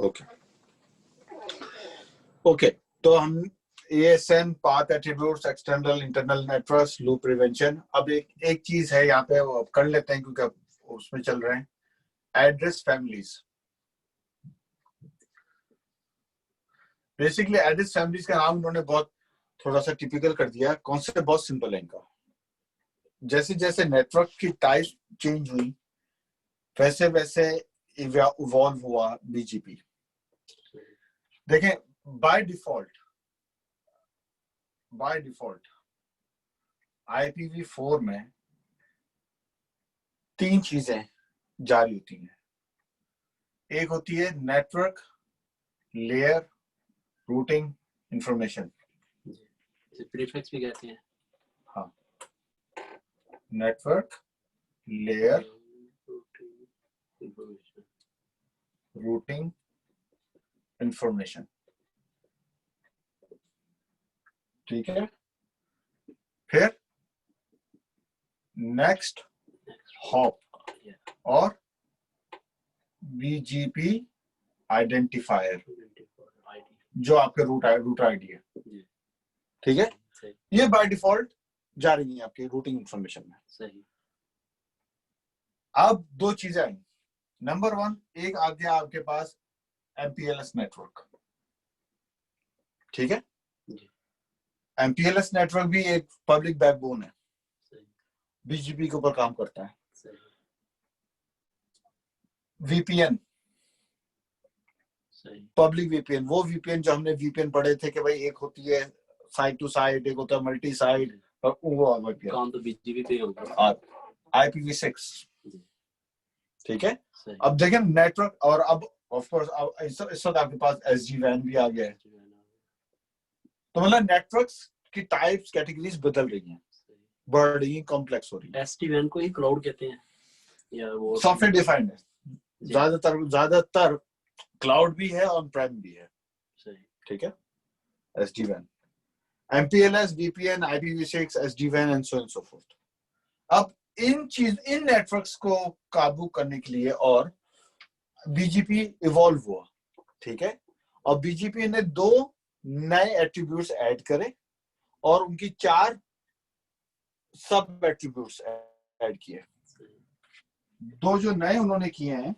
Okay okay, तो हम ASN, path attributes, external internal networks, loop prevention. अब एक चीज है यहाँ पे, वो अब कर लेते हैं क्योंकि अब उसमें चल रहे हैं, address families. Basically address families का नाम उन्होंने बहुत थोड़ा सा टिपिकल कर दिया। कॉन्सेप्ट बहुत सिंपल है इनका। जैसे जैसे नेटवर्क की टाइप चेंज हुई वैसे वैसे इवॉल्व हुआ BGP। देखें, बाय डिफॉल्ट IPv4 में 3 चीजें जारी होती हैं। एक होती है network layer routing information, prefix भी कहते हैं। हाँ, नेटवर्क लेयर रूटिंग इंफॉर्मेशन, ठीक है। फिर नेक्स्ट हॉप और BGP आइडेंटिफायर, जो आपके रूट आईडी है, ठीक है। ये बाय डिफॉल्ट जारी नहीं है आपकी रूटिंग इंफॉर्मेशन में। सही। अब 2 चीजें आई। नंबर 1, एक आ गया आपके पास MPLS नेटवर्क, ठीक है। MPLS नेटवर्क भी एक पब्लिक बैकबोन है, BGP के ऊपर काम करता है। VPN, पब्लिक VPN, वो VPN जो हमने VPN पढ़े थे कि भाई एक होती है साइट टू साइट, एक होता है मल्टी साइट, और वो VPN काम तो BGP पे होगा। और IPv6, ठीक है। अब देखें नेटवर्क, और अब ऑफ कोर्स इस वक्त आपके पास SD-WAN भी आ गया है। तो मतलब नेटवर्क्स की टाइप्स कैटेगरीज बदल रही हैं, बड़ी कॉम्प्लेक्स हो रही है। SD-WAN को ही क्लाउड कहते हैं या वो सॉफ्टवेयर डिफाइंड है। ज्यादातर क्लाउड भी है, ऑन प्राइम भी है, ठीक है। SD-WAN, MPLS, VPN, IPv6, SD-WAN and so and so fourth. अब इन नेटवर्क्स को काबू करने के लिए और BGP इवॉल्व हुआ, ठीक है। और BGP ने 2 नए एट्रीब्यूट्स ऐड करे और उनकी 4 सब एट्रीब्यूट्स ऐड किए। 2 जो नए उन्होंने किए हैं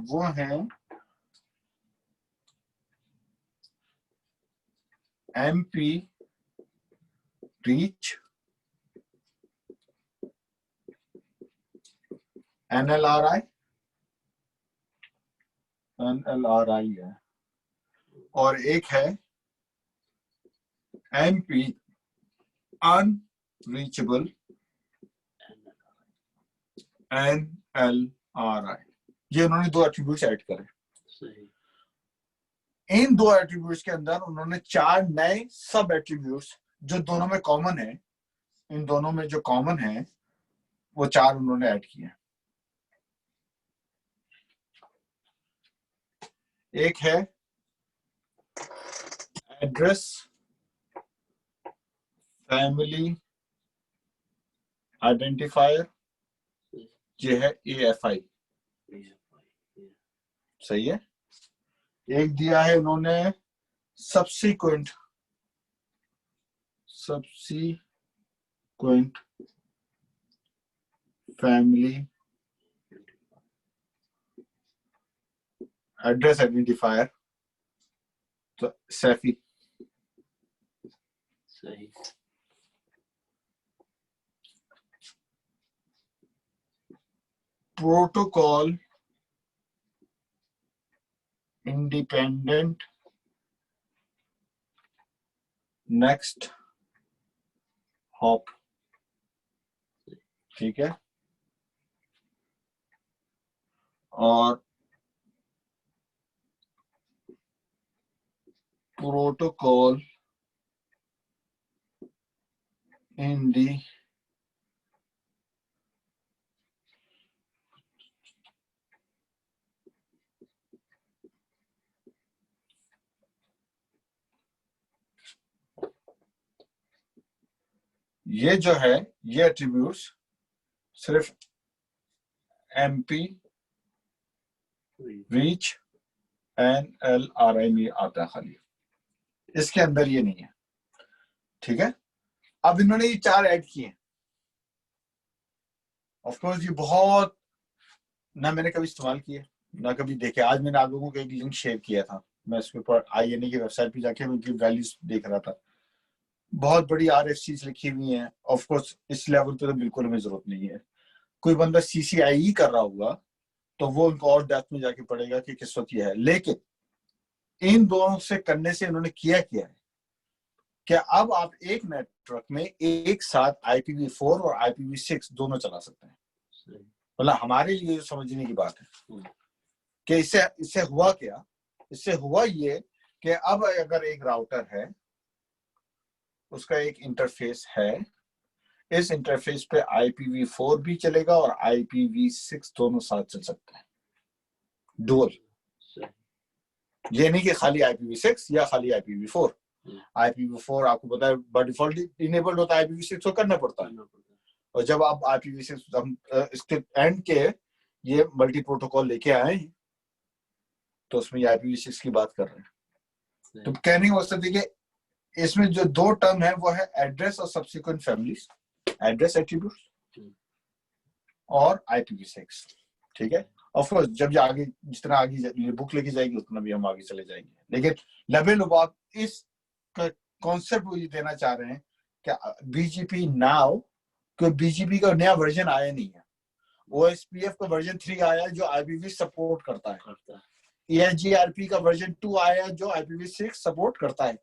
वो हैं MP रीच, NLRI है, और एक है MP अनरीचेबल, NLRI। ये उन्होंने 2 एट्रीब्यूट्स ऐड करे। इन 2 एट्रीब्यूट्स के अंदर उन्होंने 4 नए सब एट्रीब्यूट्स जो दोनों में कॉमन है, इन दोनों में जो कॉमन है वो 4 उन्होंने ऐड किए। एक है एड्रेस फैमिली आइडेंटिफायर, ये है AFI, सही है। एक दिया है उन्होंने सब्सीक्वेंट फैमिली एड्रेस आइडेंटिफायर, तो SAFI, सही। प्रोटोकॉल इंडिपेंडेंट नेक्स्ट हॉप, ठीक है। और प्रोटोकॉल इंडी ये जो है, ये एट्रीब्यूट्स सिर्फ MP रीच NLRI आता है खाली, इसके अंदर ये नहीं है। ठीक है, अब इन्होंने ये 4 ऐड किए। ऑफ कोर्स ये बहुत ना मैंने कभी इस्तेमाल किए ना कभी देखे। आज मैंने आप लोगों को एक लिंक शेयर किया था, मैं उसके ऊपर INA की वेबसाइट पे जाके उनकी वैल्यूज देख रहा था। बहुत बड़ी RFCs लिखी हुई हैं। ऑफ कोर्स इस लेवल पे तो बिल्कुल हमें जरूरत नहीं है। कोई बंदा CCIE कर रहा होगा तो वो उनको और डेप्थ में जाके पड़ेगा कि किस वक्त ये है। लेकिन इन दोनों से करने से इन्होंने किया है कि अब आप एक नेटवर्क में एक साथ IPv4 और IPv6 दोनों चला सकते हैं। मतलब हमारे लिए समझने की बात है कि इससे हुआ क्या। इससे हुआ ये कि अब अगर एक राउटर है, उसका एक इंटरफेस है, इस इंटरफेस पे IPv4 भी चलेगा और IPv6 दोनों साथ चल सकते हैं, डुअल। ये नहीं कि खाली IPv6 या खाली IPv4। IPv4 आपको पता है बाय डिफॉल्ट इनेबल्ड होता है, IPv6 को करना पड़ता है। और जब आप IPv6 हम इसके एंड के ये मल्टी प्रोटोकॉल लेके आए तो उसमें IPv6 की बात कर रहे हैं। तो कहने का मकसद है कि इसमें जो 2 टर्म है वो है एड्रेस और सब्सिक्वेंट फैमिलीज, एड्रेस एट्रीब्यूट और IPv6। ठीक है, ऑफ कोर्स जब ये आगे जितना आगे बुक लेके जाएगी उतना भी हम आगे चले जाएंगे। लेकिन लबे लुबाब इस कॉन्सेप्ट को ये देना चाह रहे हैं कि BGP नाउ, क्योंकि BGP का नया वर्जन आया नहीं है। OSPF का वर्जन 3 आया जो IPv सपोर्ट करता है। EIGRP का वर्जन 2 आया जो IPv6 सपोर्ट करता है।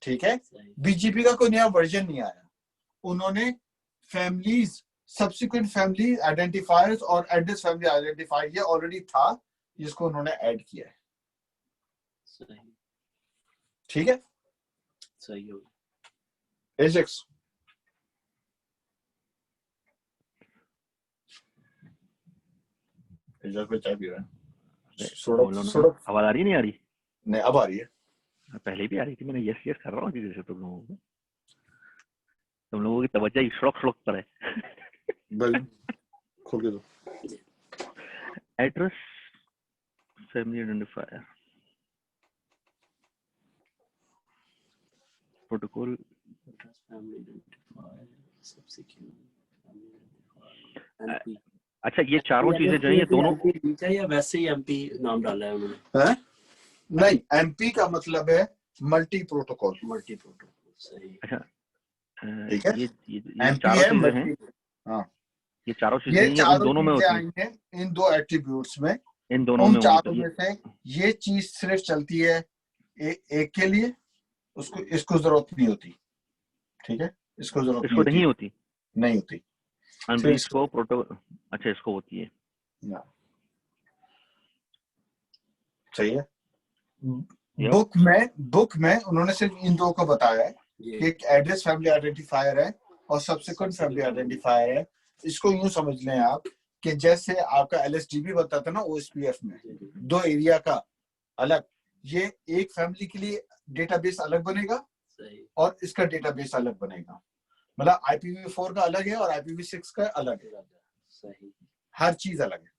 ठीक है, BGP का कोई नया वर्जन नहीं आया। उन्होंने फैमिलीज, सब्सिक्वेंट फैमिली आइडेंटिफायर्स और एड्रेस फैमिली आइडेंटिफायर ये ऑलरेडी था, जिसको उन्होंने ऐड किया है। ठीक है, सही हो एजेक्स पे चाय पी रहा है। आवाज आ रही नहीं आ रही? नहीं, अब आ रही है। पहले भी आ रही थी, मैंने यस यस कर रहा हूँ जैसे तुम लोगों की तवज्जो श्लोक पर है। खोल के दो। एड्रेस फैमिली आइडेंटिफायर प्रोटोकॉल अच्छा, ये चारों चीजें जो है ये दोनों या वैसे ही MP नाम डाला है उन्होंने? नहीं, MP का मतलब है मल्टी प्रोटोकॉल। सही। अच्छा, ठीक है, ये चारों चीजें हैं। हाँ, ये चारों चीजें इन दोनों में होती हैं, इन 2 एट्रीब्यूट्स में, इन दोनों उन में चारों में से ये चीज सिर्फ चलती है एक के लिए, उसको इसको जरूरत नहीं होती। ठीक है, इसको जरूरत नहीं होती। इसको प्रोटोकॉल, अच्छा इसको होती है। सही है। बुक में उन्होंने सिर्फ इन 2 को बताया है कि एक एड्रेस फैमिली आइडेंटिफायर है और सब्सिक्वेंट फैमिली आइडेंटिफायर है। इसको यूं समझ लें आप कि जैसे आपका LSDB बनता था ना OSPF में, 2 एरिया का अलग, ये एक फैमिली के लिए डेटाबेस अलग बनेगा और इसका डेटाबेस अलग बनेगा। मतलब IPv4 का अलग है और IPv6 का अलग है। सही, हर चीज अलग है।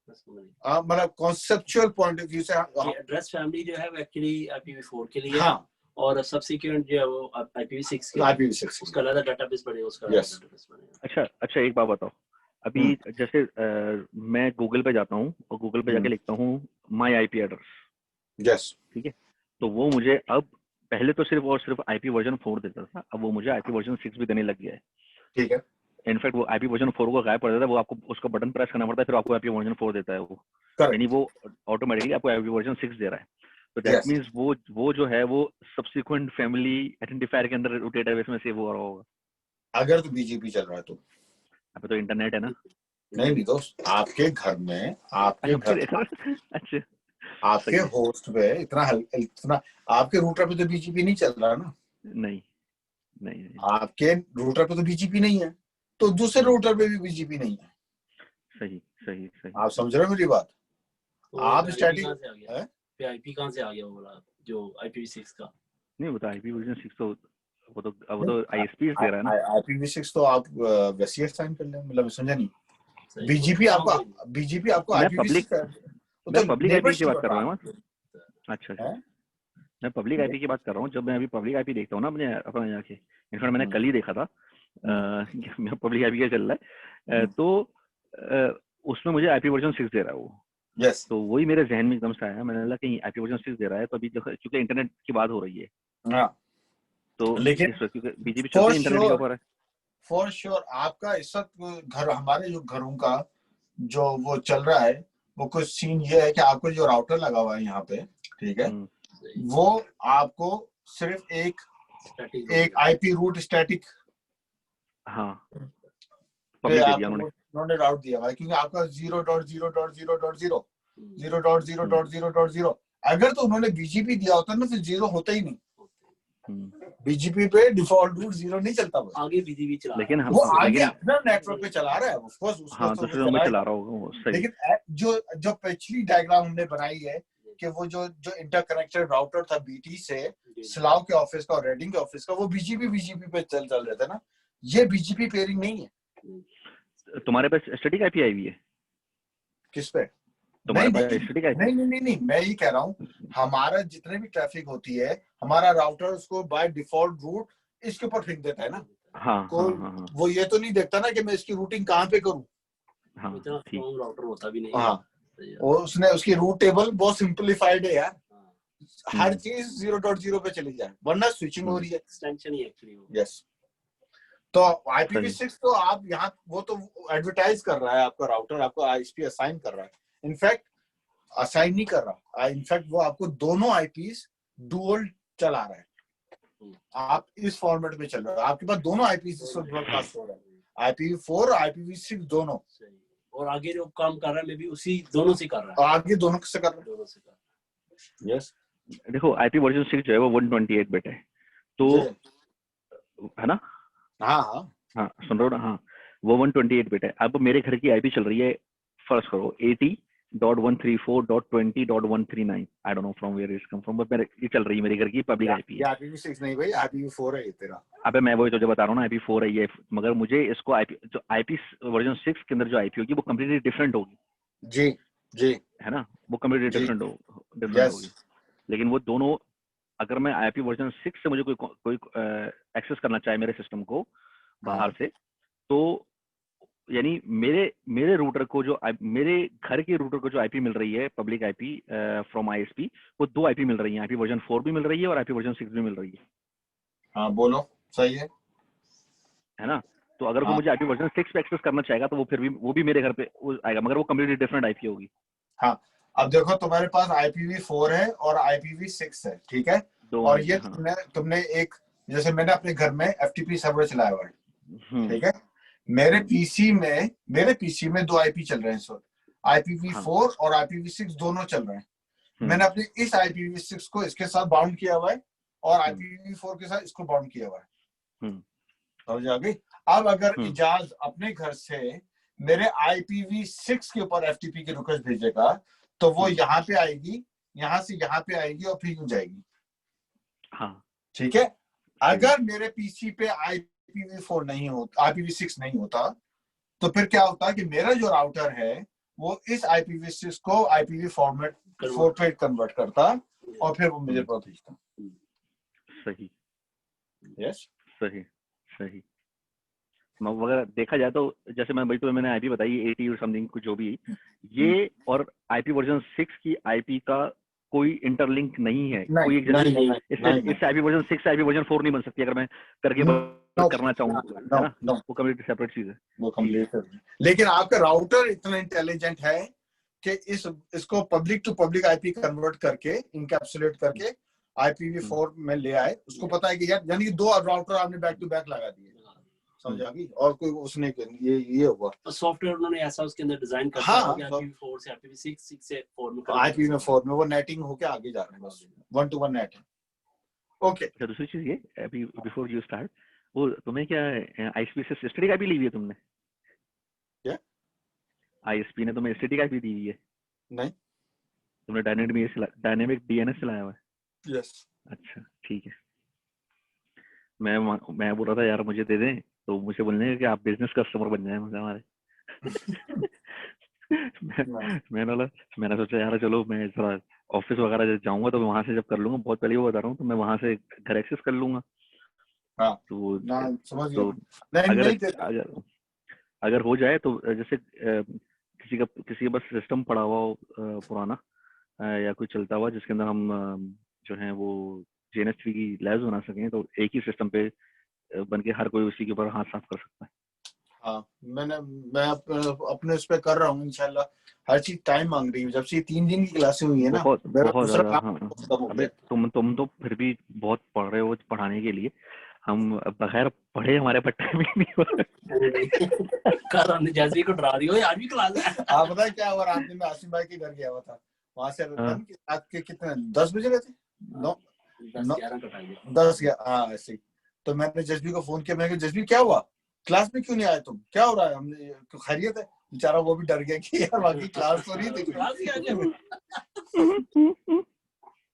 मतलब कॉन्सेप्चुअल पॉइंट ऑफ व्यू से एड्रेस फैमिली जो है वो एक्चुअली IPv4 के लिए, हाँ, और सब्सिक्वेंट जो है वो IPv6 के लिए, उसका अलग डेटाबेस बनेगा, उसका अलग डेटाबेस बनेगा। अच्छा एक बात बताओ, अभी जैसे मैं गूगल पे जाता हूँ और गूगल पे जाके लिखता हूँ माई IP एड्रेस, यस, ठीक है, तो वो मुझे अब पहले तो सिर्फ और सिर्फ IP वर्जन 4 देता था, अब वो मुझे IP वर्जन 6 भी देने लग गया है। ठीक है, इनफैक्ट वो IP वर्जन 4 को गायब कर देता है, वो आपको उसका बटन प्रेस करना पड़ता है, फिर आपको IP वर्जन 4 देता है वो, यानी वो ऑटोमेटिकली आपको IP वर्जन 6 दे रहा है। तो दैट मींस वो जो है वो सब्सिक्वेंट फैमिली आइडेंटिफायर के अंदर डेटाबेस में सेव हो रहा होगा, अगर तो BGP चल रहा है तो। अबे तो इंटरनेट है ना। नहीं दोस्त, आपके घर में, आपके घर अच्छा, आपके होस्ट पे इतना आपके रूटर पे तो BGP नहीं चल रहा ना। नहीं, आपके रूटर पे तो BGP नहीं है, तो दूसरे रूटर पे भी BGP नहीं है। सही। आप समझ रहे हो मेरी बात? तो आप स्टैटिक है पे IP कहां से आ गया वो वाला जो IPv6 का? नहीं, वो तो IP वर्जन 6 तो वो तो ISPs दे रहा है ना। IPv6 तो आप वैसे साइन कर लें, मतलब समझा नहीं। BGP आपको IPv6 मैं पब्लिक आईपी की बात कर रहा हूँ। अच्छा अच्छा, मैं पब्लिक आईपी की बात कर रहा हूँ। जब मैं अभी पब्लिक आईपी देखता हूँ ना अपने अपना यहाँ के, इनफैक्ट मैंने कल ही देखा था मैं पब्लिक आईपी क्या चल रहा है, तो उसमें मुझे आईपी वर्जन 6 दे रहा है वो। यस, तो वही मेरे जहन में एकदम से आया, मैंने लगा कहीं आईपी वर्जन 6 दे रहा है तो अभी क्योंकि इंटरनेट की बात हो रही है, हाँ, तो लेकिन इस वक्त क्योंकि बीजेपी चलते हैं इंटरनेट के ऊपर है। फॉर श्योर आपका इस वक्त घर, हमारे जो घरों का जो वो चल रहा है, वो कुछ सीन ये है कि आपको जो राउटर लगा हुआ है यहाँ पे, ठीक है, वो आपको सिर्फ एक आईपी रूट स्टैटिक, हाँ पे आपको उन्होंने राउट दिया हुआ है, क्योंकि आपका 0.0.0.0 0.0.0.0 अगर तो उन्होंने बीजीपी दिया होता ना, तो 0 होता ही नहीं। बीजीपी पे डिफॉल्ट रूट 0 नहीं चलता, बस आगे बीजीपी चला, लेकिन वो आगे अपना नेटवर्क पे चला रहा है, ऑफ कोर्स उसको हाँ, तो दूसरे में चला रहा होगा, सही। लेकिन जो पिछली डायग्राम हमने बनाई है कि वो जो इंटरकनेक्टेड राउटर था बीटी से स्लाव के ऑफिस का और रेडिंग के ऑफिस का, वो बीजीपी पे चल रहे थे ना, ये बीजीपी पेयरिंग नहीं है। तुम्हारे पास स्टैटिक आईपी आई हुई है? किस पे? तुम्हारे पास स्टैटिक आईपी? नहीं, मैं ये कह रहा हूँ, हमारा जितने भी ट्रैफिक होती है, हमारा राउटर उसको बाय डिफॉल्ट रूट इसके ऊपर फेंक देता है ना। हाँ, हाँ। वो ये तो नहीं देखता ना कि मैं इसकी रूटिंग कहाँ पे करूँ। हाँ, इतना स्ट्रॉन्ग राउटर होता भी नहीं। हाँ, उसने उसकी रूट टेबल बहुत सिंपलीफाइड है यार, हर चीज 0.0 पे चली जाए, वरना स्विचिंग हो रही है, एक्सटेंशन ही एक्चुअली। यस, तो IPv6 तो आप यहाँ वो तो एडवर्टाइज कर रहा है आपका राउटर, आपको आईएसपी असाइन कर रहा है, इनफैक्ट असाइन नहीं कर रहा, इनफैक्ट वो आपको दोनों आईपीस डुअल चला रहा है। आप इस फॉर्मेट में चल रहे हो, आपके पास दोनों आईपीस इस वक्त ब्रॉडकास्ट हो रहा है, IPv4 और IPv6 दोनों, और आगे जो काम कर रहा है मैं भी उसी दोनों से कर रहा है, आगे दोनों से कर रहा है। यस, देखो आईपी वर्जन 6 जो है वो 128 बिट है, तो है ना? हाँ सुन रहे हो ना? हाँ, वो 128 बिट है। अब मेरे घर की आईपी चल रही है, फर्स्ट करो 80.134.20.139, I don't know from where it's come from, but मेरे ये चल रही है मेरे घर की पब्लिक आईपी है। IPv6 नहीं भाई, IPv4 है ये तेरा। अबे मैं वही तुझे बता रहा हूँ ना, IPv4 है ये, मगर मुझे इसको आईपी वर्जन 6 के अंदर जो आईपी होगी वो कम्प्लीटली डिफरेंट होगी। जी है ना, वो कम्प्लीटली डिफरेंट होगी। लेकिन वो दोनों, अगर मैं आईपी वर्जन 6 से मुझे कोई एक्सेस करना चाहे मेरे सिस्टम को बाहर से, तो यानी मेरे रूटर को जो मेरे घर के रूटर को जो आईपी मिल रही है पब्लिक आईपी फ्रॉम आईएसपी, वो 2 आईपी मिल रही है, आईपी वर्जन 4 भी मिल रही है और आईपी वर्जन 6 भी मिल रही है। हाँ बोलो, सही है ना? तो अगर कोई मुझे आईपी वर्जन 6 पे एक्सेस करना चाहेगा तो वो भी मेरे घर पे आएगा, मगर वो कम्प्लीटली डिफरेंट आईपी होगी। हाँ, अब देखो तुम्हारे पास IPv4 है और IPv6 है, ठीक है, और ये तुमने एक, जैसे मैंने अपने घर में FTP सर्वर चलाया हुआ है, ठीक है, मेरे पीसी में 2 आईपी चल रहे हैं इस वक्त, IPv4 और IPv6 दोनों चल रहे हैं। मैंने अपने इस IPv6 को इसके साथ बाउंड किया हुआ है और IPv4 के साथ इसको बाउंड किया हुआ है, समझ आ गई? अब अगर इजाज अपने घर से मेरे IPv6 के ऊपर FTP की रिक्वेस्ट भेजेगा, तो वो यहाँ पे आएगी, यहाँ से यहाँ पे आएगी और फिर यूं जाएगी। हाँ, ठीक है, अगर मेरे पीसी पे IPv4 नहीं होता, IPv6 नहीं होता, तो फिर क्या होता कि मेरा जो राउटर है वो इस IPv6 को IPv फॉर्मेट 4 पे कन्वर्ट करता और फिर वो मेरे पास भेजता। सही, यस, सही। अगर देखा जाए तो जैसे मैंने आईपी बताई 80 और समथिंग कुछ जो भी, ये और आईपी वर्जन 6 की आईपी का कोई इंटरलिंक नहीं है, कोई एक जगह इससे आईपी वर्जन 6 से आईपी वर्जन 4 नहीं बन सकती अगर मैं करके करना चाहूँ, है ना? वो कम्प्लीटली सेपरेट चीज है, वो कम्प्लीट। लेकिन आपका राउटर इतना इंटेलिजेंट है कि इसको public to public IP convert करके, इनकैप्सुलेट करके IPv4 में ले आए, उसको पता है कि यार, यानी कि 2 राउटर आपने बैक टू बैक लगा दिए, समझ आ गई, और कोई उसने ये हुआ सॉफ्टवेयर उन्होंने ऐसा उसके अंदर डिजाइन कर दिया कि IPv4 से IPv6 से 4 में IPv4 में वो नेटिंग होके आगे जा रहे हैं, बस 1-to-1 नेट है। ओके, अच्छा दूसरी चीज ये, अभी बिफोर यू स्टार्ट, वो तुम्हें क्या आईएसपी से स्टैटिक आईपी ली हुई है तुमने? क्या आईएसपी ने तुम्हें स्टैटिक आईपी दी हुई है? नहीं, तुमने डायनेमिक डीएनएस चलाया हुआ है? यस। अच्छा ठीक है, मैं बोल रहा था यार मुझे दे दें, तो मुझे बोलने कि आप बिजनेस कस्टमर बन जाए हमारे मैंने सोचा यार चलो मैं थोड़ा ऑफिस वगैरह जब जाऊंगा तो वहां से जब कर लूंगा, बहुत पहले वो बता रहा हूँ, तो मैं वहां से घर एक्सेस कर लूंगा। हाँ तो ना, समझ गया। तो नहीं अगर नहीं दे- अगर अगर हो जाए तो जैसे किसी का बस सिस्टम पड़ा हुआ हो पुराना, या कोई चलता हुआ जिसके अंदर हम जो है वो JNS3 की लैब्स बना सकें, तो एक ही सिस्टम पे बन के हर कोई उसी के ऊपर हाथ साफ कर सकता है। हाँ मैं अपने उस पे कर रहा हूँ इंशाल्लाह। हर चीज टाइम मांग रही है, जब से 3 दिन की क्लासें हुई है ना, बहुत मेरा बहुत दूसरा ज्यादा। काम हाँ, खत्म हो अबे गया। तुम तो फिर भी बहुत पढ़ रहे हो पढ़ाने के लिए, हम बगैर पढ़े हमारे पर टाइम ही नहीं हो रहा। कल हमने जैसे को डरा दिया, आज भी क्लास है। आप पता है क्या हुआ, रात में मैं आसिम भाई के घर गया हुआ था, वहां से हाँ। रात के कितने 10 बजे गए थे, 10-11 का टाइम है। 10 या हाँ ऐसे ही। तो मैंने जसबी को फोन किया, मैंने कहा जसबी क्या हुआ, क्लास में क्यों नहीं आए तुम, क्या हो रहा है, हमने खैरियत है। बेचारा वो भी डर गया कि यार बाकी क्लास तो नहीं थी कोई। क्लास ही आ गया।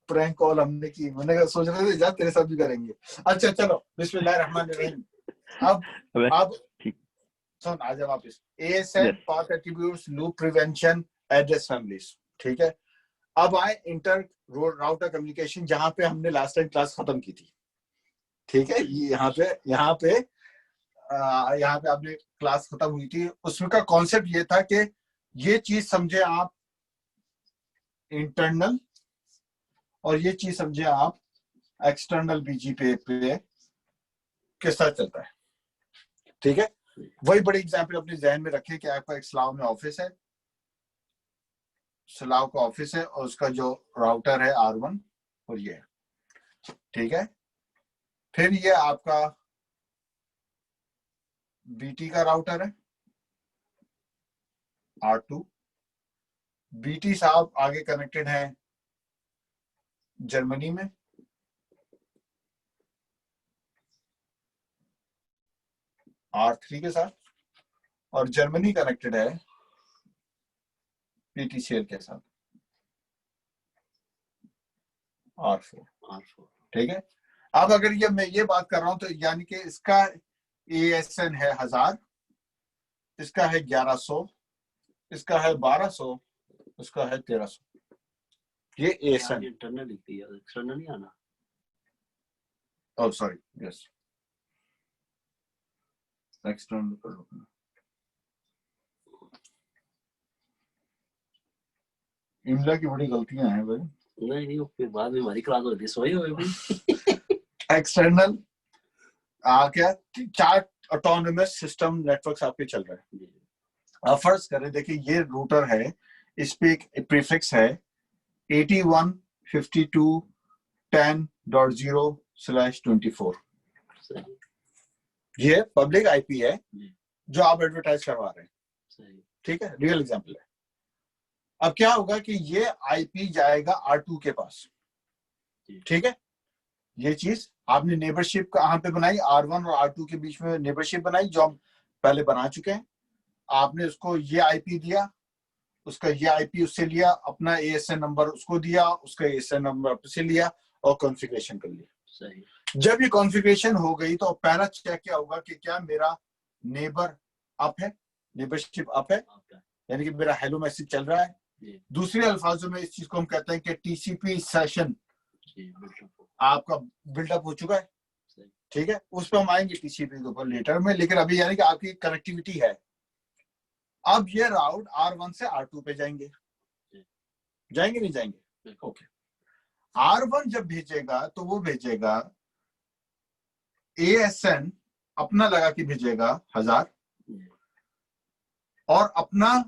प्रैंक कॉल हमने की, मैंने कहा सोच रहे थे जा तेरे साथ भी करेंगे। अच्छा चलो बिस्मिल्लाहिर्रहमानिर्रहीम। अब ठीक। सुन आ जा वापस। ASN path attributes, loop prevention, address families, ठीक है। अब आए इंटर राउटर कम्युनिकेशन, जहां पे हमने लास्ट टाइम क्लास खत्म की थी, ठीक है। यहाँ पे आपने क्लास खत्म हुई थी, उसमें का कॉन्सेप्ट ये था कि ये चीज समझे आप इंटरनल, और ये चीज समझे आप एक्सटर्नल BGP पे किस तरह चलता है, ठीक है। वही बड़ी एग्जाम्पल अपने जहन में रखे कि आपका एक सलाव में ऑफिस है, सलाव का ऑफिस है, और उसका जो राउटर है R1 और ये है, ठीक है। फिर ये आपका BT का राउटर है R2। BT साहब आगे कनेक्टेड है जर्मनी में, R3 के साथ, और जर्मनी कनेक्टेड है PTCL के साथ R4, ठीक है। अब अगर ये मैं ये बात कर रहा हूं तो यानी कि इसका ASN है 1000, इसका है 1100, इसका है 1200, इसका है 1300। ये ASN इंटरनल लिखती है, एक्सटर्नल नहीं आना। ओह सॉरी, यस एक्सटर्नल कर लो। इमला की बड़ी गलतियां हैं भाई। नहीं फिर बाद में हमारी क्लास होती है, सोए हुए भी। एक्सटर्नल क्या 4 ऑटोनोमस सिस्टम नेटवर्क्स आपके चल रहे हैं। अब फर्ज करें, देखिए ये रूटर है, इस पे एक प्रीफिक्स है 8152.10.0/24। ये पब्लिक IP है जो आप एडवर्टाइज करवा रहे हैं, ठीक है, रियल एग्जांपल है। अब क्या होगा कि ये IP जाएगा R2 के पास, ठीक है। ये चीज आपने नेबरशिप कहां पे बनाई, R1 और R2 के बीच में नेबरशिप बनाई, जो हम पहले बना चुके हैं। आपने उसको ये IP दिया, उसका ये IP उससे लिया, अपना ASN नंबर उसको दिया, उसका ASN नंबर उससे लिया, और कॉन्फ़िगरेशन कर लिया। सही। जब ये कॉन्फ़िगरेशन हो गई तो पहला चेक क्या होगा कि क्या मेरा नेबर अप है, नेबरशिप अप है, यानी कि मेरा हेलो मैसेज चल रहा है। दूसरे अल्फाजों में इस चीज को हम कहते हैं कि TCP सेशन आपका बिल्डअप हो चुका है, ठीक है। उस पर हम आएंगे TCP के ऊपर लेटर में, लेकिन अभी यानी कि आपकी कनेक्टिविटी है। अब ये राउट R1 से R2 पे जाएंगे नहीं जाएंगे, ओके। R1 जब भेजेगा तो वो भेजेगा ASN अपना लगा के भेजेगा 1000, और अपना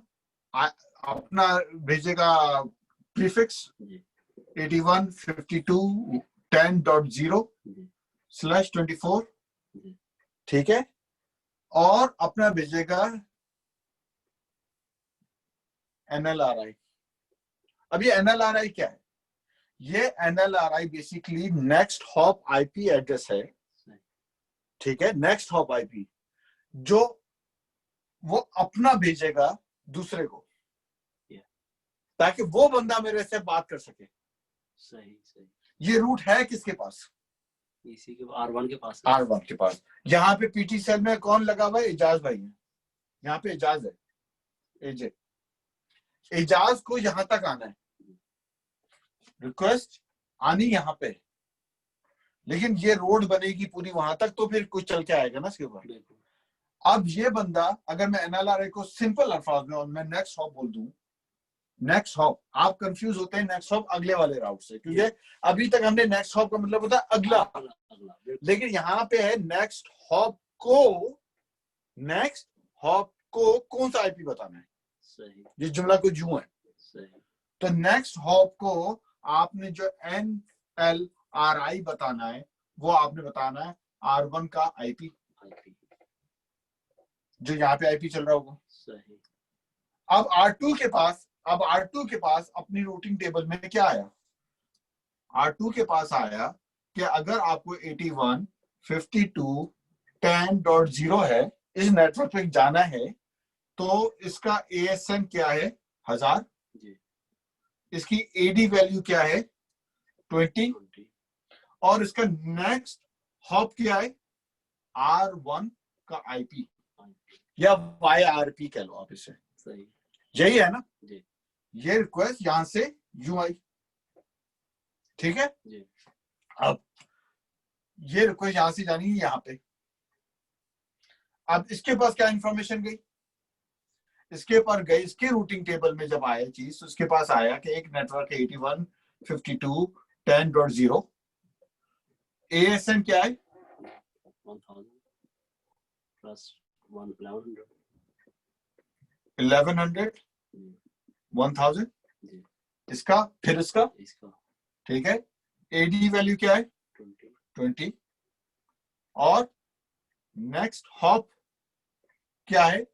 भेजेगा प्रीफिक्स 8152.10.0/24, ठीक है, और अपना भेजेगा NLRI। अब ये NLRI क्या है, ये NLRI basically next hop IP address है, ठीक है। नेक्स्ट हॉप IP जो वो अपना भेजेगा दूसरे को, ताकि वो बंदा मेरे से बात कर सके। सही। ये रूट है किसके पास, इसी के R1 के पास। R1 के पास। यहाँ पे PT सेल में कौन लगा हुआ है, एजाज भाई है, यहाँ पे एजाज है, AJ, एजाज को यहां तक आना है, रिक्वेस्ट आनी यहाँ पे, लेकिन ये रोड बनेगी पूरी वहां तक, तो फिर कुछ चल के आएगा ना इसके ऊपर। अब ये बंदा, अगर मैं एनएलआरए को सिंपल अल्फाज में और मैं नेक्स्ट हॉप बोल दूं, नेक्स्ट हॉप, आप कंफ्यूज होते हैं नेक्स्ट हॉप अगले वाले राउट से, क्योंकि अभी तक हमने नेक्स्ट हॉप का मतलब होता है अगला, लेकिन यहाँ पे है नेक्स्ट हॉप को कौन सा आईपी बताना है। सही। ये जुमला कुछ यूं है। सही। तो नेक्स्ट हॉप को आपने जो NLRI बताना है, वो आपने बताना है R1 का आईपी, जो यहाँ पे आईपी चल रहा होगा। सही। अब R2 के पास अपनी रूटिंग टेबल में क्या आया, R2 के पास आया कि अगर आपको 81.52.10.0 है, इस नेटवर्क पे जाना है, तो इसका ASN क्या है 1000, इसकी AD वैल्यू क्या है 20, और इसका नेक्स्ट हॉप क्या है R1 का IP या YRP कह लो आप इसे। सही। यही है ना। ये रिक्वेस्ट यहां से यूं आई, ठीक है। अब ये रिक्वेस्ट यहां से जानी है यहाँ पे। अब इसके पास क्या इंफॉर्मेशन गई, इसके पर गई, इसके रूटिंग टेबल में जब आया चीज, तो इसके पास आया कि एक नेटवर्क 81.52.10.0, ASN क्या है 1000 प्लस 1100, 1000, इसका फिर इसका, ठीक है। AD वैल्यू क्या है 20, और नेक्स्ट हॉप क्या है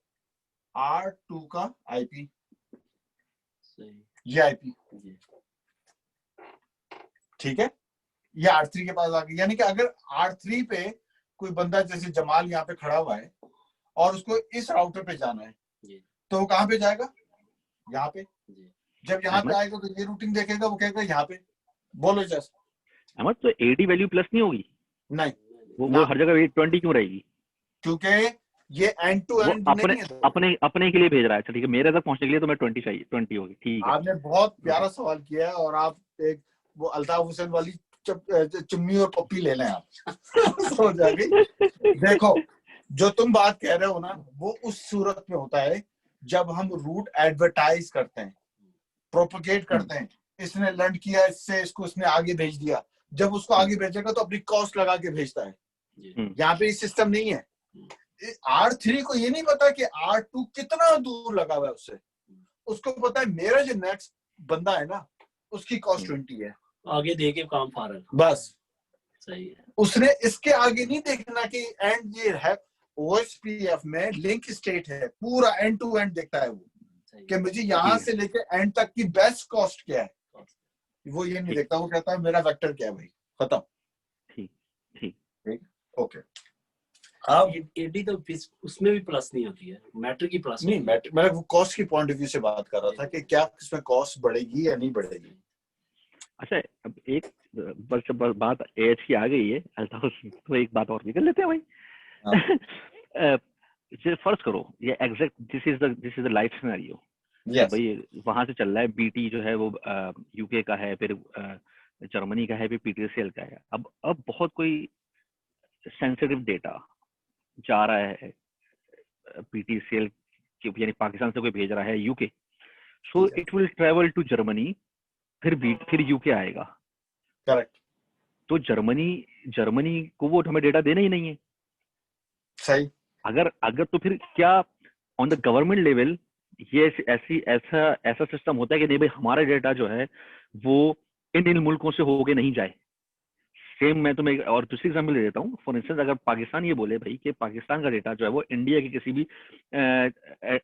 R2 का IP, ये IP, ठीक है। ये R3 के पास आ गई, यानी कि अगर R3 पे कोई बंदा जैसे जमाल यहाँ पे खड़ा हुआ है और उसको इस राउटर पे जाना है, तो वो कहाँ पे जाएगा, यहाँ पे। जब यहाँ पे आएगा तो ये रूटिंग देखेगा, वो कहेगा यहाँ पे। बोलो जस्ट अहमद, तो AD वैल्यू प्लस नहीं होगी? नहीं, वो हर जगह 20 क्यों रहेगी? क्योंकि ये एंड टू एंड अपने के लिए भेज रहा है। अच्छा ठीक है, मेरे तक पहुंचने के लिए तो मैं 20 चाहिए, 20 होगी, ठीक है। आपने बहुत प्यारा सवाल किया है, और आप एक वो अल्ताफ हुसैन वाली चुम्मी और पप्पी ले लें आप हो जाएगी। देखो, जो तुम बात कह रहे हो ना, वो उस सूरत में होता है जब हम रूट एडवर्टाइज करते हैं, प्रोपोगेट करते हैं। इसने लर्न किया इससे, इसको इसने आगे भेज दिया। जब उसको आगे भेजेगा तो अपनी कॉस्ट लगा के भेजता है। यहाँ पे सिस्टम नहीं है। R3 को ये नहीं पता कि R2 कितना दूर लगा हुआ है उससे। उसको पता है मेरा जो नेक्स्ट बंदा है ना, उसकी कॉस्ट 20 है, आगे देके काम फारग, बस। सही है। उसने इसके आगे नहीं देखना कि एंड ये है OSPF में लिंक स्टेट है, पूरा एंड टू एंड देखता है वो, कि मुझे यहाँ से लेके एंड तक की बेस्ट कॉस्ट क्या है। वो ये नहीं देखता, वो कहता है मेरा वेक्टर क्या है भाई, खत्म। ठीक, ओके। अब AD तो उसमें भी प्लस नहीं होती है, मैटर की प्लस नहीं, मैं वो कॉस्ट की पॉइंट ऑफ व्यू से बात कर रहा था कि क्या इसमें कॉस्ट बढ़ेगी या नहीं बढ़ेगी। अच्छा, अब एक बस बात एज की आ गई है, तो एक बात और भी कर लेते हैं भाई। फर्ज करो ये exact this is the life scenario. भाई वहां से चल रहा है, BT जो है वो UK का है, फिर जर्मनी का है, फिर PTCL का है। अब बहुत कोई सेंसिटिव डेटा जा रहा है PTCL, यानी पाकिस्तान से कोई भेज रहा है UK, so it will travel to Germany, फिर UK आएगा। करेक्ट। तो जर्मनी को वो हमें डेटा देना ही नहीं है। सही। अगर तो फिर क्या ऑन द गवर्नमेंट लेवल ये ऐसा सिस्टम होता है कि नहीं भाई, हमारा डेटा जो है वो इन मुल्कों से होके नहीं जाए। सेम मैं तुम्हें और दूसरी एग्जाम्पल दे देता हूँ। फॉर इंस्टेंस, अगर पाकिस्तान ये बोले भाई कि पाकिस्तान का डेटा जो है वो इंडिया के किसी भी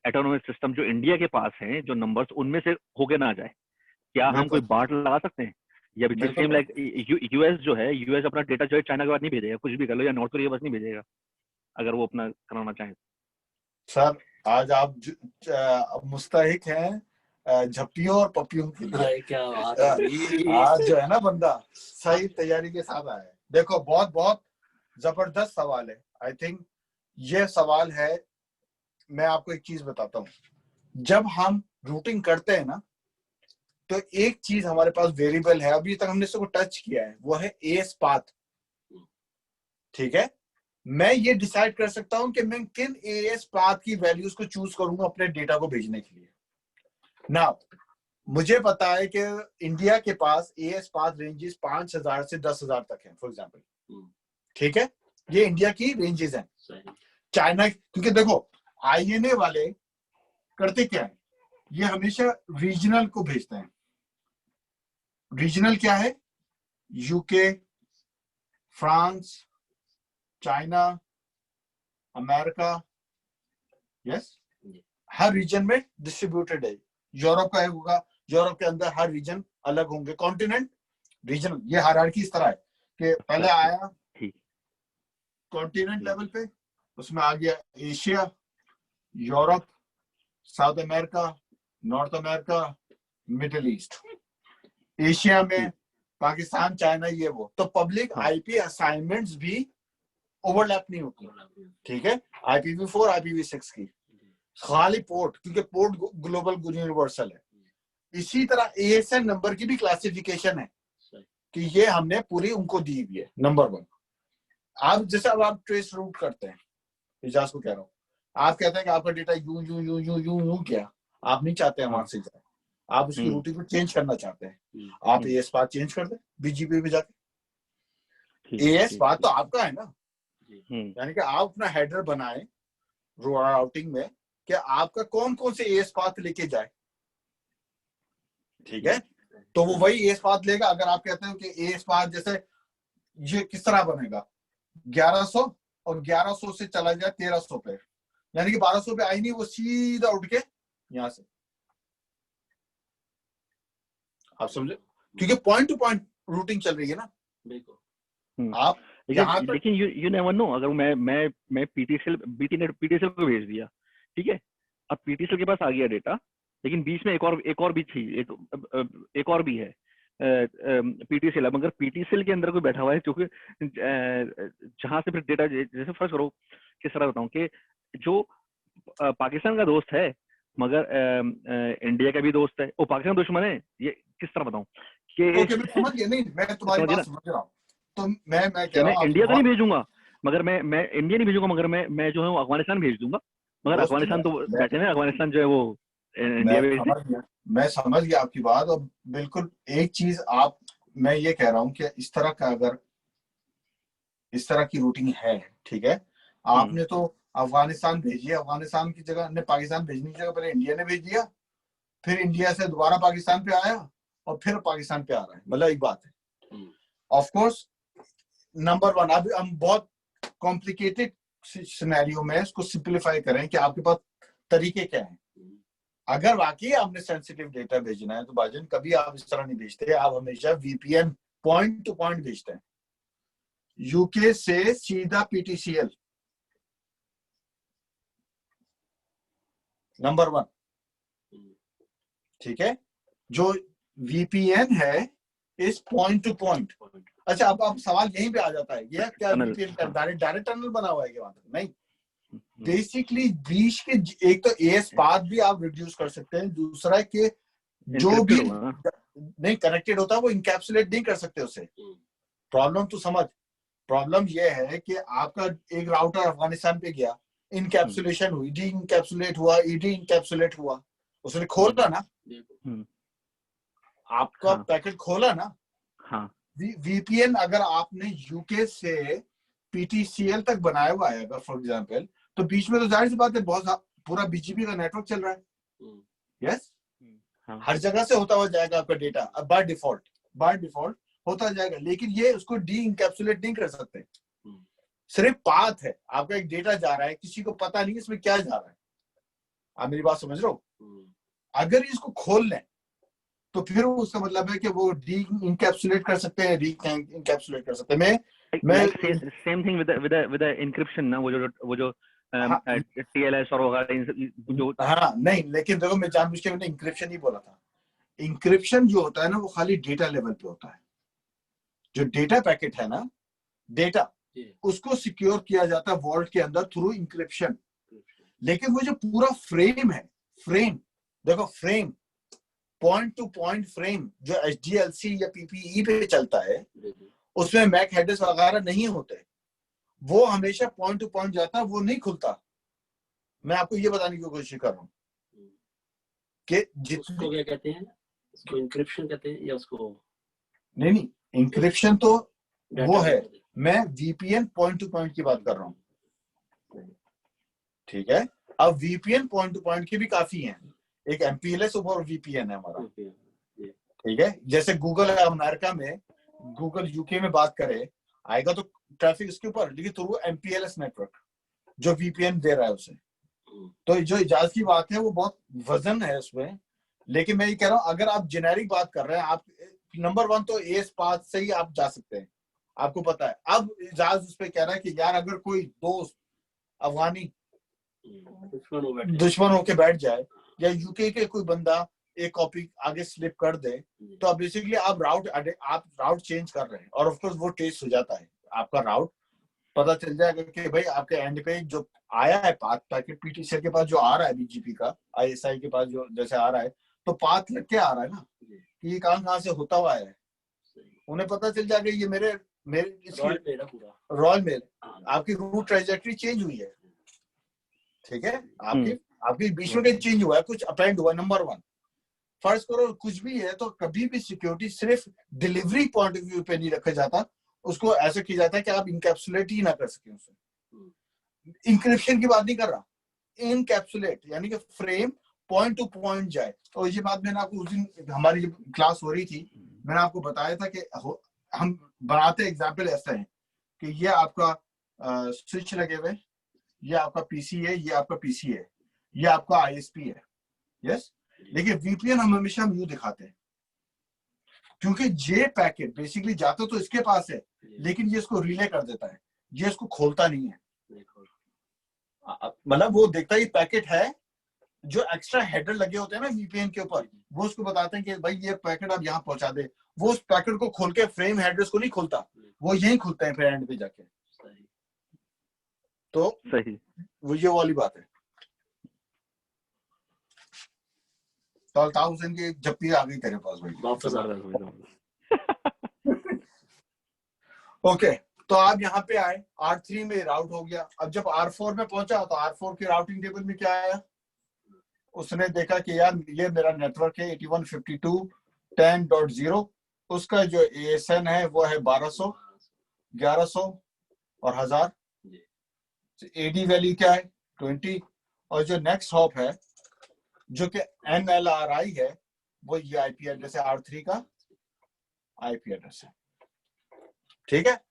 ऑटोनोमस सिस्टम जो इंडिया के पास है, जो नंबर्स उनमें से होके ना जाए, क्या हम कोई बाट लगा सकते हैं? या सेम लाइक US जो है, US अपना डेटा जो है चाइना के बाद नहीं भेजेगा, कुछ भी कर लो, या नॉर्थ कोरिया के पास नहीं भेजेगा अगर वो अपना कराना चाहे। सर आज आप मुस्तहिक हैं झप्पियों और पप्पियों की। क्या बात आज जो है ना बंदा सही तैयारी के साथ आया है। देखो, बहुत बहुत जबरदस्त सवाल है। आई थिंक ये सवाल है, मैं आपको एक चीज बताता हूँ। जब हम रूटिंग करते हैं ना, तो एक चीज हमारे पास वेरिएबल है, अभी तक हमने इसको टच किया है, वो है एएस पाथ। ठीक है, मैं ये डिसाइड कर सकता हूं कि मैं किन एएस पाथ की वैल्यूज को चूज करूंगा अपने डेटा को भेजने के लिए। नाउ मुझे पता है कि इंडिया के पास एएस पाथ रेंजेस 5000 से 10,000 तक है, फॉर एग्जांपल। ठीक है, ये इंडिया की रेंजेस हैं। चाइना, क्योंकि देखो आईएनए वाले करते क्या है, ये हमेशा रीजनल को भेजते हैं। रीजनल क्या है? UK, France, China, America, yes, हर रीजन में डिस्ट्रीब्यूटेड है। यूरोप का होगा, यूरोप के अंदर हर रीजन अलग होंगे, कॉन्टिनेंट, रीजन, ये हायरार्की इस तरह है कि पहले आया कॉन्टिनेंट लेवल पे, उसमें आ गया Asia, Europe, south America, north America, middle east. Asia में पाकिस्तान, चाइना, ये वो। तो पब्लिक आईपी असाइनमेंट्स भी ओवरलैप नहीं होती। ठीक है, IPv4 IPv6 की खाली पोर्ट, क्योंकि पोर्ट ग्लोबल यूनिवर्सल है। इसी तरह ASN नंबर की भी क्लासिफिकेशन है कि ये हमने पूरी उनको दी हुई है। नंबर 1, आप जैसे अब आप ट्रेस रूट करते हैं, इजाज को कह रहा हूं, आप कहते हैं कि आपका डेटा यूं यूं यूं यूं यूं यूं क्या, आप नहीं चाहते हैं वहां से जाए, आप उसकी रूटिंग को चेंज करना चाहते हैं, आप एएस पाथ चेंज कर दें BGP में जाके। एएस पाथ तो आपका है ना, यानी कि आप अपना हेडर बनाएं राउटिंग में कि आपका कौन कौन से एएस पाथ लेके जाए। ठीक है, तो वो वही एएस पाथ लेगा। अगर आप कहते हैं कि एएस पाथ जैसे ये किस तरह बनेगा, 1100 और 1100 से चला जाए 1300 पे, यानी कि 1200 पे आई नहीं, वो सीधा उठ के यहां से, आप समझे, क्योंकि पॉइंट टू पॉइंट रूटिंग चल रही है ना। बिल्कुल। आप लेकिन यू नेवर नो, अगर मैं पीटीसीएल को भेज दिया, ठीक है, अब पीटीसीएल के पास आ गया डेटा, लेकिन बीच में एक और भी थी, एक और भी है पीटीसीएल। अब अगर पीटीसीएल के अंदर कोई बैठा हुआ है, क्योंकि जहां से फिर डेटा, जैसे फर्स्ट करो किस तरह बताऊं कि जो पाकिस्तान का दोस्त है मगर इंडिया का भी दोस्त है, वो पाकिस्तान दुश्मन है, ये किस तरह बताऊं कि मैं समझ गया। नहीं, मैं तुम्हारी बात समझ रहा हूं। तो मैं कह रहा हूं, इंडिया तो नहीं भेजूंगा, मगर मैं इंडिया नहीं भेजूंगा, मगर मैं जो है अफगानिस्तान भेज दूंगा, मगर अफगानिस्तान तो बैठे ना, अफगानिस्तान जो है वो इंडिया भेज दे। मैं समझ गया आपकी बात। और बिल्कुल एक चीज मैं ये कह रहा हूं कि इस तरह का, अगर इस तरह की रूटिंग है, ठीक है, आपने तो अफगानिस्तान भेजी, अफगानिस्तान की जगह ने पाकिस्तान भेजने की जगह पहले इंडिया ने भेज दिया, फिर इंडिया से दोबारा पाकिस्तान पे आया और फिर पाकिस्तान पे आ रहा है, मतलब एक बात है। ऑफ कोर्स नंबर 1, अभी हम बहुत कॉम्प्लिकेटेड सिनेरियो में इसको सिंपलीफाई करें कि आपके पास तरीके क्या हैं। अगर वाकई आपने सेंसिटिव डेटा भेजना है तो भाईजान कभी आप इस तरह नहीं भेजते, आप हमेशा VPN पॉइंट टू पॉइंट भेजते हैं, यूके से सीधा PTCL, नंबर 1। ठीक है, जो VPN है इस पॉइंट टू पॉइंट। अच्छा, अब सवाल यहीं पे आ जाता है, ये क्या VPN का डायरेक्ट टनल बना हुआ है क्या? वहां तक नहीं, बेसिकली बीच के एक तो एएस पाथ भी आप रिड्यूस कर सकते हैं, दूसरा कि जो भी नहीं कनेक्टेड होता वो इनकैप्सुलेट नहीं कर सकते उसे। प्रॉब्लम तो समझ, प्रॉब्लम ये है कि आपका एक राउटर अफगानिस्तान पे गया, इनकैप्सुलेशन हुई, डी इनकैप्सुलेट हुआ, ईडी इनकैप्सुलेट हुआ, उसने खोला ना, आपका पैकेट खोला ना। VPN अगर आपने यूके से PTCL तक बनाया हुआ है, फॉर एग्जांपल, तो बीच में तो जाहिर सी बात है बहुत पूरा BGP का नेटवर्क चल रहा है। यस, हर जगह से होता हुआ जाएगा आपका डेटा, अब बाय डिफॉल्ट होता जाएगा, लेकिन ये उसको डी इनकैप्सुलेट नहीं कर सकते। सिर्फ पाथ है, आपका एक डेटा जा रहा है, किसी को पता नहीं इसमें क्या जा रहा है। आप मेरी बात समझ रहे हो? अगर इसको खोल लें तो फिर उसका मतलब है कि वो डी इनकैप्सुलेट कर सकते हैं, री इनकैप्सुलेट कर सकते हैं। मैं सेम थिंग विद एन्क्रिप्शन ना, वो जो TLS और वगैरह जो, हाँ नहीं, लेकिन देखो मैं जानबूझ के मैंने इंक्रिप्शन ही बोला था। इंक्रिप्शन जो होता है ना वो खाली डेटा लेवल पे होता है। जो डेटा पैकेट है ना, डेटा, उसको सिक्योर किया जाता है वॉल्ट के अंदर थ्रू इंक्रिप्शन। लेकिन वो जो पूरा फ्रेम है, फ्रेम देखो frame, point two point frame जो HDLC या PPE पे चलता है उसमें मैक हेडर्स वगैरह नहीं होते, वो हमेशा पॉइंट टू पॉइंट जाता है, वो नहीं खुलता। मैं आपको ये बताने की कोशिश कर रहा हूँ कि उसको क्या कहते हैं, उसको इंक्रिप्शन कहते हैं या उसको नहीं, इंक्रिप्शन तो वो है, मैं VPN पॉइंट टू पॉइंट की बात कर रहा हूँ, ठीक है। अब VPN पॉइंट टू पॉइंट की भी काफी हैं, एक MPLS और VPN है हमारा, ठीक है। जैसे गूगल है अमेरिका में, गूगल यूके में बात करे आएगा तो ट्रैफिक इसके ऊपर, लेकिन थ्रू MPLS नेटवर्क जो VPN दे रहा है उसे। तो जो इजाजत की बात है वो बहुत वजन है उसमें, लेकिन मैं ये कह रहा हूँ अगर आप जेनेरिक बात कर रहे हैं, आप नंबर 1 तो एस पाथ से ही आप जा सकते हैं, आपको पता है। अब इजाजत उस पर कह रहा है कि यार अगर कोई दोस्त अफगानी दुश्मन होके बैठ जाए या यूके के कोई बंदा एक कॉपी आगे स्लिप कर दे, तो अब बेसिकली आप राउट चेंज कर रहे हैं, और ऑफ कोर्स वो टेस्ट हो जाता है, आपका राउट पता चल जाएगा कि भाई आपके एंड पे जो आया है पाथ पैकेट PTCL के पास जो आ रहा है, BGP का ISI के पास जो जैसे आ रहा है, तो पाथ लग के आ रहा है ना कि ये कहां से होता हुआ है, उन्हें पता चल जाएगा ये मेरे रॉयल मेल आपकी रूट ट्रेजेक्टरी चेंज हुई है, ठीक है। आपकी बीच में चेंज हुआ है, कुछ अपेंड हुआ। नंबर 1, फर्ज करो कुछ भी है तो कभी भी सिक्योरिटी सिर्फ डिलीवरी पॉइंट ऑफ व्यू पे नहीं रखा जाता, उसको ऐसे किया जाता है कि आप इनकैप्सुलेट ही ना कर सके उसे। इंक्रिप्शन की बात नहीं कर रहा, इनकैप्सुलेट यानी कि फ्रेम पॉइंट टू पॉइंट जाए। तो ये बात मैंने आपको उस दिन हमारी जब क्लास हो रही थी मैंने आपको बताया था कि हम बनाते एग्जाम्पल ऐसा है कि ये आपका स्विच लगे हुए, ये आपका PC है, ये आपका PC है, ये आपका ISP है, यस। लेकिन VPN हम हमेशा यूं दिखाते हैं क्योंकि ये पैकेट बेसिकली जाता तो इसके पास है, लेकिन ये इसको रिले कर देता है, ये इसको खोलता नहीं है। मतलब वो देखता है ये पैकेट है, जो एक्स्ट्रा हेडर लगे होते हैं ना VPN के ऊपर, वो उसको बताते हैं कि भाई ये पैकेट आप यहाँ पहुंचा दे, वो उस पैकेट को खोल के फ्रेम हेडर्स को नहीं खोलता, वो यहीं खुलते हैं फिर एंड पे जाके। तो सही, वो ये वाली बात है। तो अल्ताफ हुसैन की जप्पी आ गई तेरे पास भाई, वापस आ गई। ओके, तो आप यहाँ पे आए, R3 में राउट हो गया। अब जब R4 में पहुंचा तो R4 के राउटिंग टेबल में क्या आया, उसने देखा कि यार ये मेरा नेटवर्क है 8152.10.0, उसका जो ASN है वो है 1200, 1100 और 1000, AD वैल्यू क्या है 20, और जो नेक्स्ट हॉप है जो कि NLRI है वो ये IP एड्रेस है, R3 का IP एड्रेस है, ठीक है।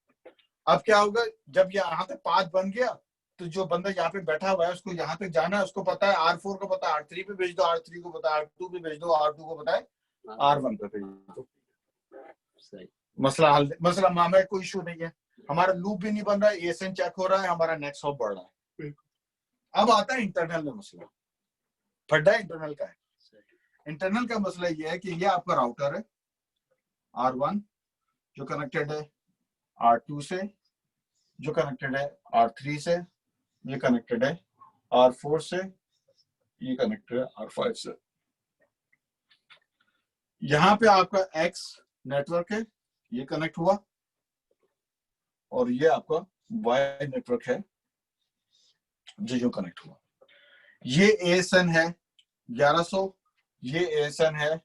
अब क्या होगा जब यहाँ पे पाथ बन गया तो जो बंदा यहाँ पे बैठा हुआ है उसको यहाँ तक जाना है, उसको पता है R4 को पता है R3 पे भेज दो, R3 को पता है R2 पे भेज दो, R2 को पता है R1 पे भेज दो, मसला हल, मसला मामला कोई इशू नहीं है, हमारा लूप भी नहीं बन रहा है, ASN चेक हो रहा है, हमारा नेक्स्ट हॉप बढ़ रहा है। अब आता है इंटरनल में मसला, फड्डा इंटरनल का है। इंटरनल का मसला ये है कि ये आपका राउटर है R1 जो कनेक्टेड है R2 से, जो कनेक्टेड है R3 से, ये कनेक्टेड है R4 से, ये कनेक्टेड है R5 से। यहाँ पे आपका X नेटवर्क है, ये कनेक्ट हुआ, और ये आपका Y नेटवर्क है जो कनेक्ट हुआ। ये ASN है 1100, ये ASN है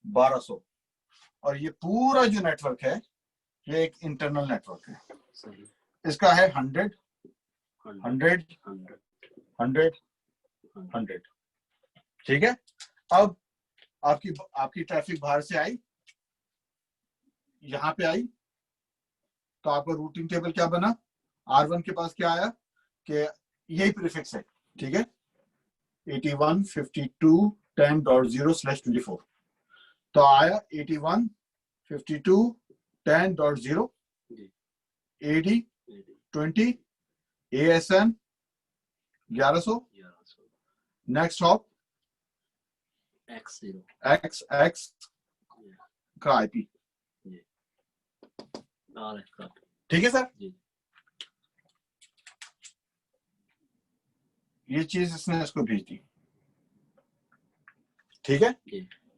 1200, और ये पूरा जो नेटवर्क है ये एक इंटरनल नेटवर्क है, इसका है 100 100 100 100, ठीक है। अब आपकी ट्रैफिक बाहर से आई, यहां पे आई, तो आपका रूटिंग टेबल क्या बना, R1 के पास क्या आया कि यही प्रीफिक्स है, ठीक है, 8152.10.0/24, तो आया 8152.10.0 AD 20 ASN 1100, next hop XX का IP, ठीक है सर। ये चीज इसने इसको भेज दी, ठीक है,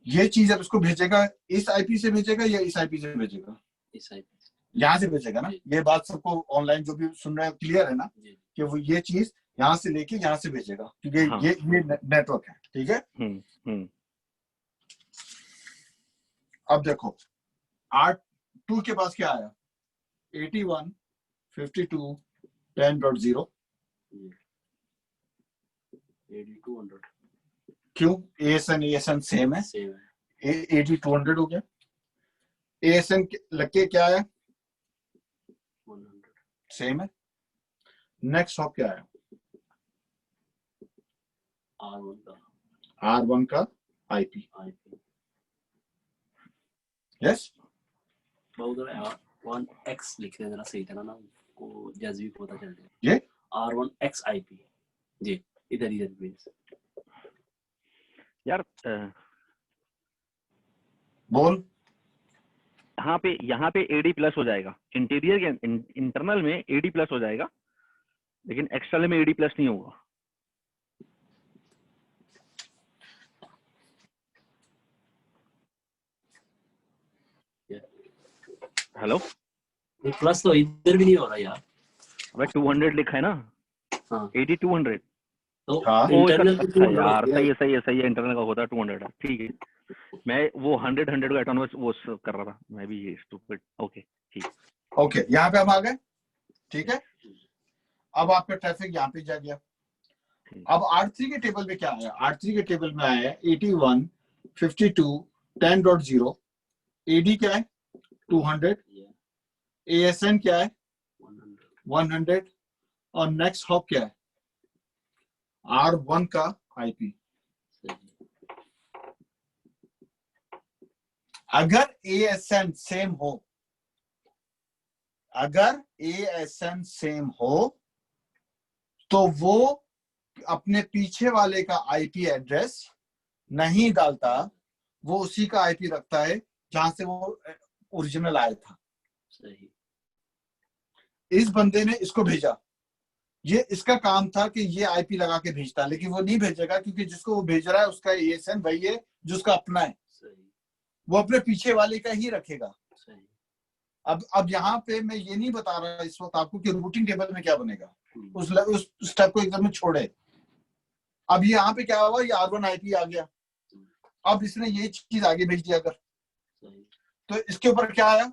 ये चीज अब इसको भेजेगा, इस आईपी से भेजेगा या इस आईपी से भेजेगा? इस आईपी यहाँ से भेजेगा ना। ये बात सबको ऑनलाइन जो भी सुन रहे हैं क्लियर है ना, कि वो ये चीज यहाँ से लेके यहाँ से भेजेगा, क्योंकि हाँ। ये नेटवर्क है। ठीक है, अब देखो R2 के पास क्या आया, 815210.0। 8200 क्यों? ASN सेम है, 8200 हो गया। ASN लग के क्या आया, 100 सेम है। नेक्स्ट हॉप क्या आया, R1 का IP। यस, बहुत 1x लिख रहे जरा सही था ना, को जैसे भी पता चल जाए। ये R1X IP जी, इधर प्लीज यार बोल। यहाँ पे AD प्लस हो जाएगा, इंटीरियर के इंटरनल में AD प्लस हो जाएगा, लेकिन एक्सटर्नल में AD प्लस नहीं होगा। हेलो, प्लस तो इधर भी नहीं हो रहा यार। अबे 200 लिखा है ना। हाँ। 8200 तो हाँ, इंटरनल अच्छा यार, सही है, इंटरनल का होता है 200 है, ठीक है। मैं वो 100 का एटॉनमस वो कर रहा था, मैं भी ये स्टूपिड। ओके ठीक, ओके, यहाँ पे हम आ गए। ठीक है, अब आपका ट्रैफिक यहाँ पे जा गया। अब R3 के टेबल में क्या आया, R3 के टेबल में आया 815210.0। AD क्या है, 200। ASN क्या है, 100। और नेक्स्ट हॉप क्या है, R1 का IP। अगर ASN सेम हो, अगर ASN सेम हो तो वो अपने पीछे वाले का IP एड्रेस नहीं डालता, वो उसी का IP रखता है जहां से वो ओरिजिनल आया था। सही। इस बंदे ने इसको भेजा, ये इसका काम था कि ये IP लगा के भेजता, लेकिन वो नहीं भेजेगा क्योंकि जिसको वो भेज रहा है उसका ASN वही है जो उसका अपना है। सही। वो अपने पीछे वाले का ही रखेगा। सही। अब यहाँ पे मैं ये नहीं बता रहा इस वक्त आपको कि रूटिंग टेबल में क्या बनेगा, उस स्टेप को एकदम छोड़े। अब यहाँ पे क्या हुआ, ये R1 IP आ गया। अब इसने ये चीज आगे भेज दिया अगर, तो इसके ऊपर क्या आया,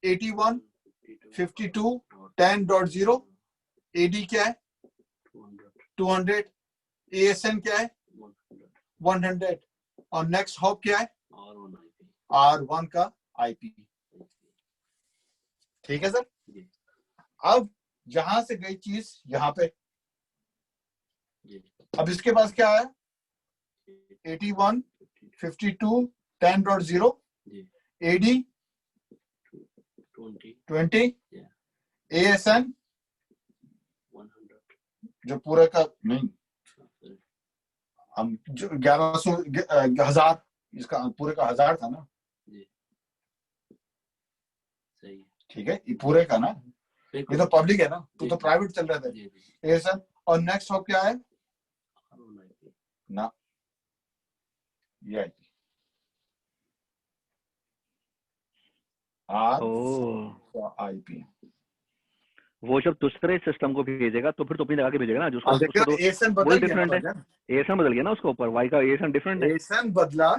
815210.0। AD क्या है, 200। ASN क्या है, 100। और नेक्स्ट हॉप क्या है, R1 का IP। ठीक है सर। अब यहां से गई चीज यहां पे, अब इसके पास क्या है, 815210.0। AD 20। ASN जो पूरे का नहीं, हम जो 1100 1000, इसका पूरे का 1000 था ना। सही। ठीक है, ये पूरे का ना, ये तो पब्लिक है ना, तो प्राइवेट चल रहा था। ASN और नेक्स्ट हॉप क्या है ना, ये IP। वो जब दूसरे सिस्टम को भेजेगा तो फिर तो अपनी लगा के भेजेगा ना, जो उसका तो ASN वही बदल डिफरेंट है। ASN बदल गया ना उसके ऊपर, Y का ASN डिफरेंट है। ASN बदला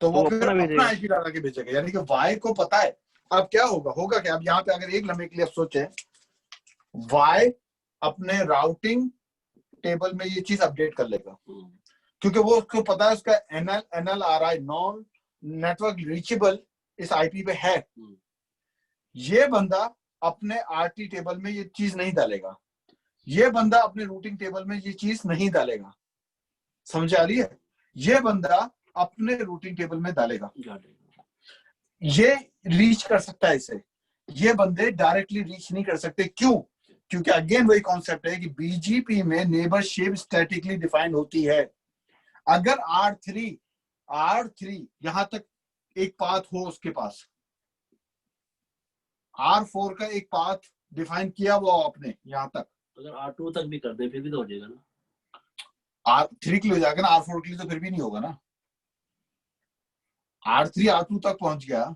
तो वो फिर अपना IP लगा के भेजेगा, यानी कि Y को पता है। अब क्या होगा क्या, अब यहाँ पे अगर एक लम्हे के लिए आप सोचे, Y अपने राउटिंग टेबल में ये चीज अपडेट कर लेगा, क्योंकि वो उसको पता है उसका NLRI नॉन नेटवर्क रीचेबल इस IP पे है। ये बंदा अपने RT टेबल में ये चीज नहीं डालेगा, ये बंदा अपने रूटिंग टेबल में ये चीज नहीं डालेगा। समझ आ रही है, ये बंदा अपने रूटिंग टेबल में डालेगा। ये रीच कर सकता है इसे, ये बंदे डायरेक्टली रीच नहीं कर सकते। क्यों? क्योंकि अगेन वही कॉन्सेप्ट है कि BGP में नेबरशिप स्टैटिकली डिफाइंड होती है। अगर R3 यहां तक एक पाथ हो, उसके पास R4 का एक पाथ डिफाइन किया हुआ आपने यहां तक, अगर R2 तक भी कर दे फिर भी तो हो जाएगा ना। R3 के लिए हो जाएगा ना, R4 के लिए तो फिर भी नहीं होगा ना। R3 R2 तक पहुंच गया।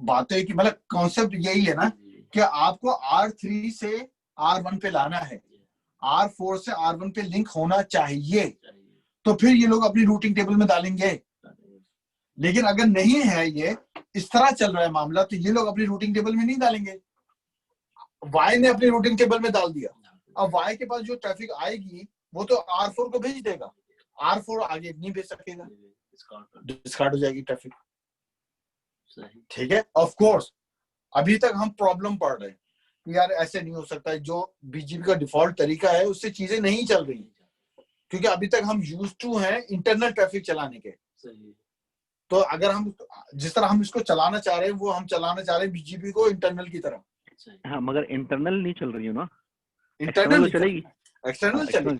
बात है कि मतलब कॉन्सेप्ट यही है ना कि आपको R3 से R1 पे लाना है, R4 से R1 पे लिंक होना चाहिए, तो फिर ये लोग अपनी रूटिंग टेबल में डालेंगे। लेकिन अगर नहीं है, ये इस तरह चल रहा है मामला, तो ये लोग अपनी रूटिंग टेबल में नहीं डालेंगे। वाई ने अपनी रूटिंग टेबल में डाल दिया, अब वाई के पास जो ट्रैफिक आएगी वो तो R4 को भेज देगा, R4 आगे नहीं भेज सकेगा, डिस्कार्ड हो जाएगी ट्रैफिक। ठीक है, ऑफ कोर्स अभी तक हम प्रॉब्लम पढ़ रहे हैं कि यार ऐसे नहीं हो सकता है, जो बीजीपी का डिफॉल्ट तरीका है उससे चीजें नहीं चल रही, क्योंकि अभी तक हम यूज टू हैं इंटरनल ट्रैफिक चलाने के। तो अगर हम जिस तरह हम इसको चलाना चाह रहे हैं, वो हम चलाना चाह रहे हैं बीजीपी को इंटरनल की तरह। हाँ, मगर इंटरनल नहीं चल रही है ना, इंटरनल चलेगी, एक्सटर्नल चलेगी,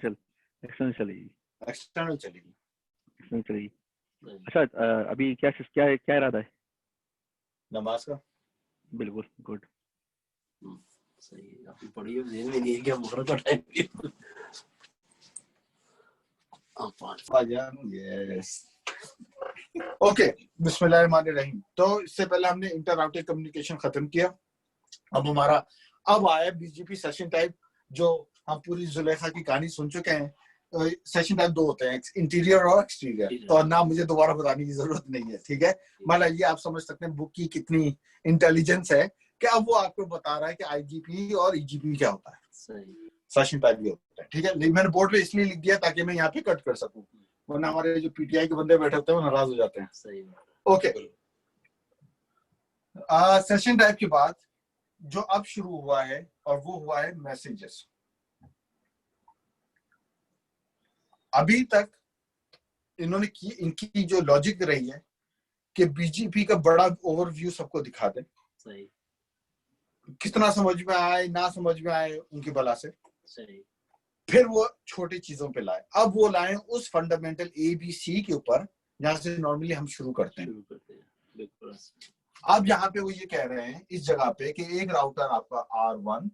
एक्सटर्नल चलेगी, एक्सटर्नल चलेगी, एक्सटर्नल चलेगी। अच्छा, अभी क्या क्या क्या इरादा है? नमाज का। बिल्कुल, गुड, सही है। आप पढ़िए, ज़हन में नहीं है क्या मुहर्रम का टाइम भी। यस, ओके, बिस्मिल्लाहिर्रहमानिर्रहीम। तो इससे पहले हमने इंटर राउटर कम्युनिकेशन खत्म किया। अब आया बीजीपी सेशन टाइप, जो हम पूरी जुलेखा की कहानी सुन चुके हैं। सेशन टाइप 2 होते हैं, इंटीरियर और एक्सटीरियर, तो ना मुझे दोबारा बताने की जरूरत नहीं है। ठीक है, मतलब ये आप समझ सकते हैं बुक की कितनी इंटेलिजेंस है कि अब वो आपको बता रहा है कि आईजीपी और ईजीपी क्या होता है, सेशन टाइप भी होता है। ठीक है, मैंने बोर्ड पे इसलिए लिख दिया ताकि मैं यहाँ पे कट कर सकूं, वरना हमारे जो पीटीआई के बंदे बैठे होते हैं वो नाराज हो जाते हैं। ओके, सेशन टाइप के बाद जो अब शुरू हुआ है, और वो हुआ है मैसेजेस। अभी तक इन्होंने की, इनकी जो लॉजिक रही है कि बीजीपी का बड़ा ओवरव्यू सबको दिखा दे, कितना समझ में आए ना समझ में आए उनकी बला से, फिर वो छोटी चीजों पे लाए। अब वो लाए उस फंडामेंटल ABC के ऊपर जहां से नॉर्मली हम शुरू करते हैं। अब यहाँ पे वो ये कह रहे हैं इस जगह पे कि एक राउटर आपका R1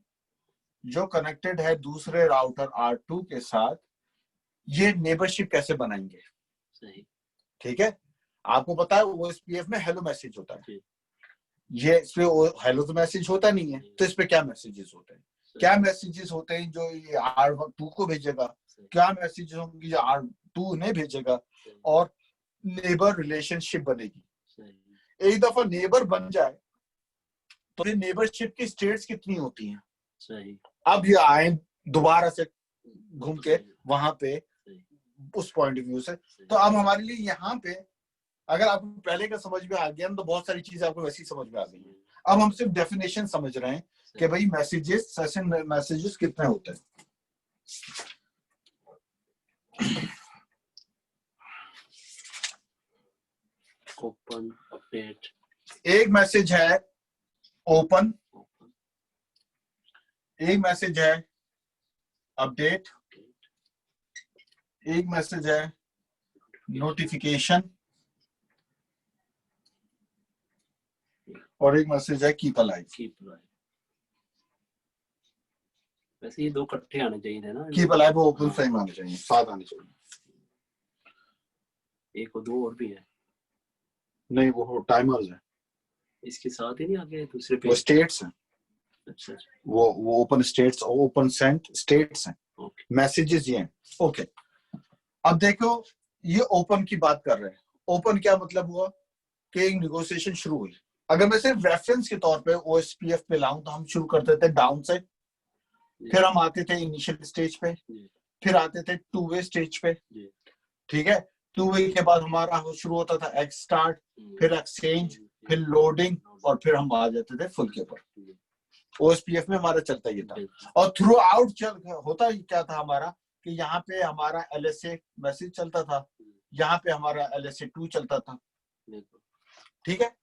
जो कनेक्टेड है दूसरे राउटर R2 के साथ, ये नेबरशिप कैसे बनाएंगे। ठीक है, आपको पता है OSPF में हेलो मैसेज होता है, ये इस पे हेलो तो मैसेज होता नहीं है, तो इस पे क्या मैसेजेस होते हैं, क्या मैसेजेस होते हैं जो ये R2 को भेजेगा, क्या मैसेजेस होंगे जो R2 ने भेजेगा, और नेबर रिलेशनशिप बनेगी। एक दफा नेबर बन जाए तो फिर नेबरशिप की स्टेट्स कितनी होती हैं। अब ये आए दोबारा से घूम के वहां पे उस पॉइंट ऑफ व्यू से, तो अब हमारे लिए यहाँ पे अगर आपको पहले का समझ में आ गया तो बहुत सारी चीजें आपको वैसी समझ में आ गई है। अब हम सिर्फ डेफिनेशन समझ रहे हैं कि भाई मैसेजेस, सेशन मैसेजेस कितने होते हैं। ओपन, अपडेट, एक मैसेज है ओपन, एक मैसेज है अपडेट, एक मैसेज है नोटिफिकेशन, और एक मैसेज है कीप अलाइव। वैसे ये 2 इकट्ठे आने चाहिए थे ना, कीप अलाइव वो ओपन फ्रेम आने चाहिए, साथ आने चाहिए। एक और 2 और भी है, नहीं वो टाइमर्स है, इसके साथ ही नहीं आगे दूसरे पे वो स्टेट्स हैं। अच्छा, वो open states, open sent states हैं, मैसेजेस ये हैं। ओके, अब देखो ये ओपन की बात कर रहे हैं। ओपन क्या मतलब हुआ कि एक नेगोशिएशन शुरू हुई। अगर मैं सिर्फ रेफरेंस के तौर पे OSPF पे लाऊं तो हम शुरू करते थे डाउन से, फिर हम आते थे इनिशियल स्टेज पे, फिर आते थे 2 वे स्टेज पे। ठीक है, 2 वे के बाद हमारा शुरू होता था एक्स स्टार्ट, फिर एक्सचेंज, फिर लोडिंग, और फिर हम आ जाते थे फुल के ऊपर। OSPF में हमारा चलता ही था, और थ्रू आउट होता ही क्या था हमारा कि यहाँ पे हमारा LSA मैसेज चलता था, यहाँ पे हमारा LSA2 चलता था। ठीक है,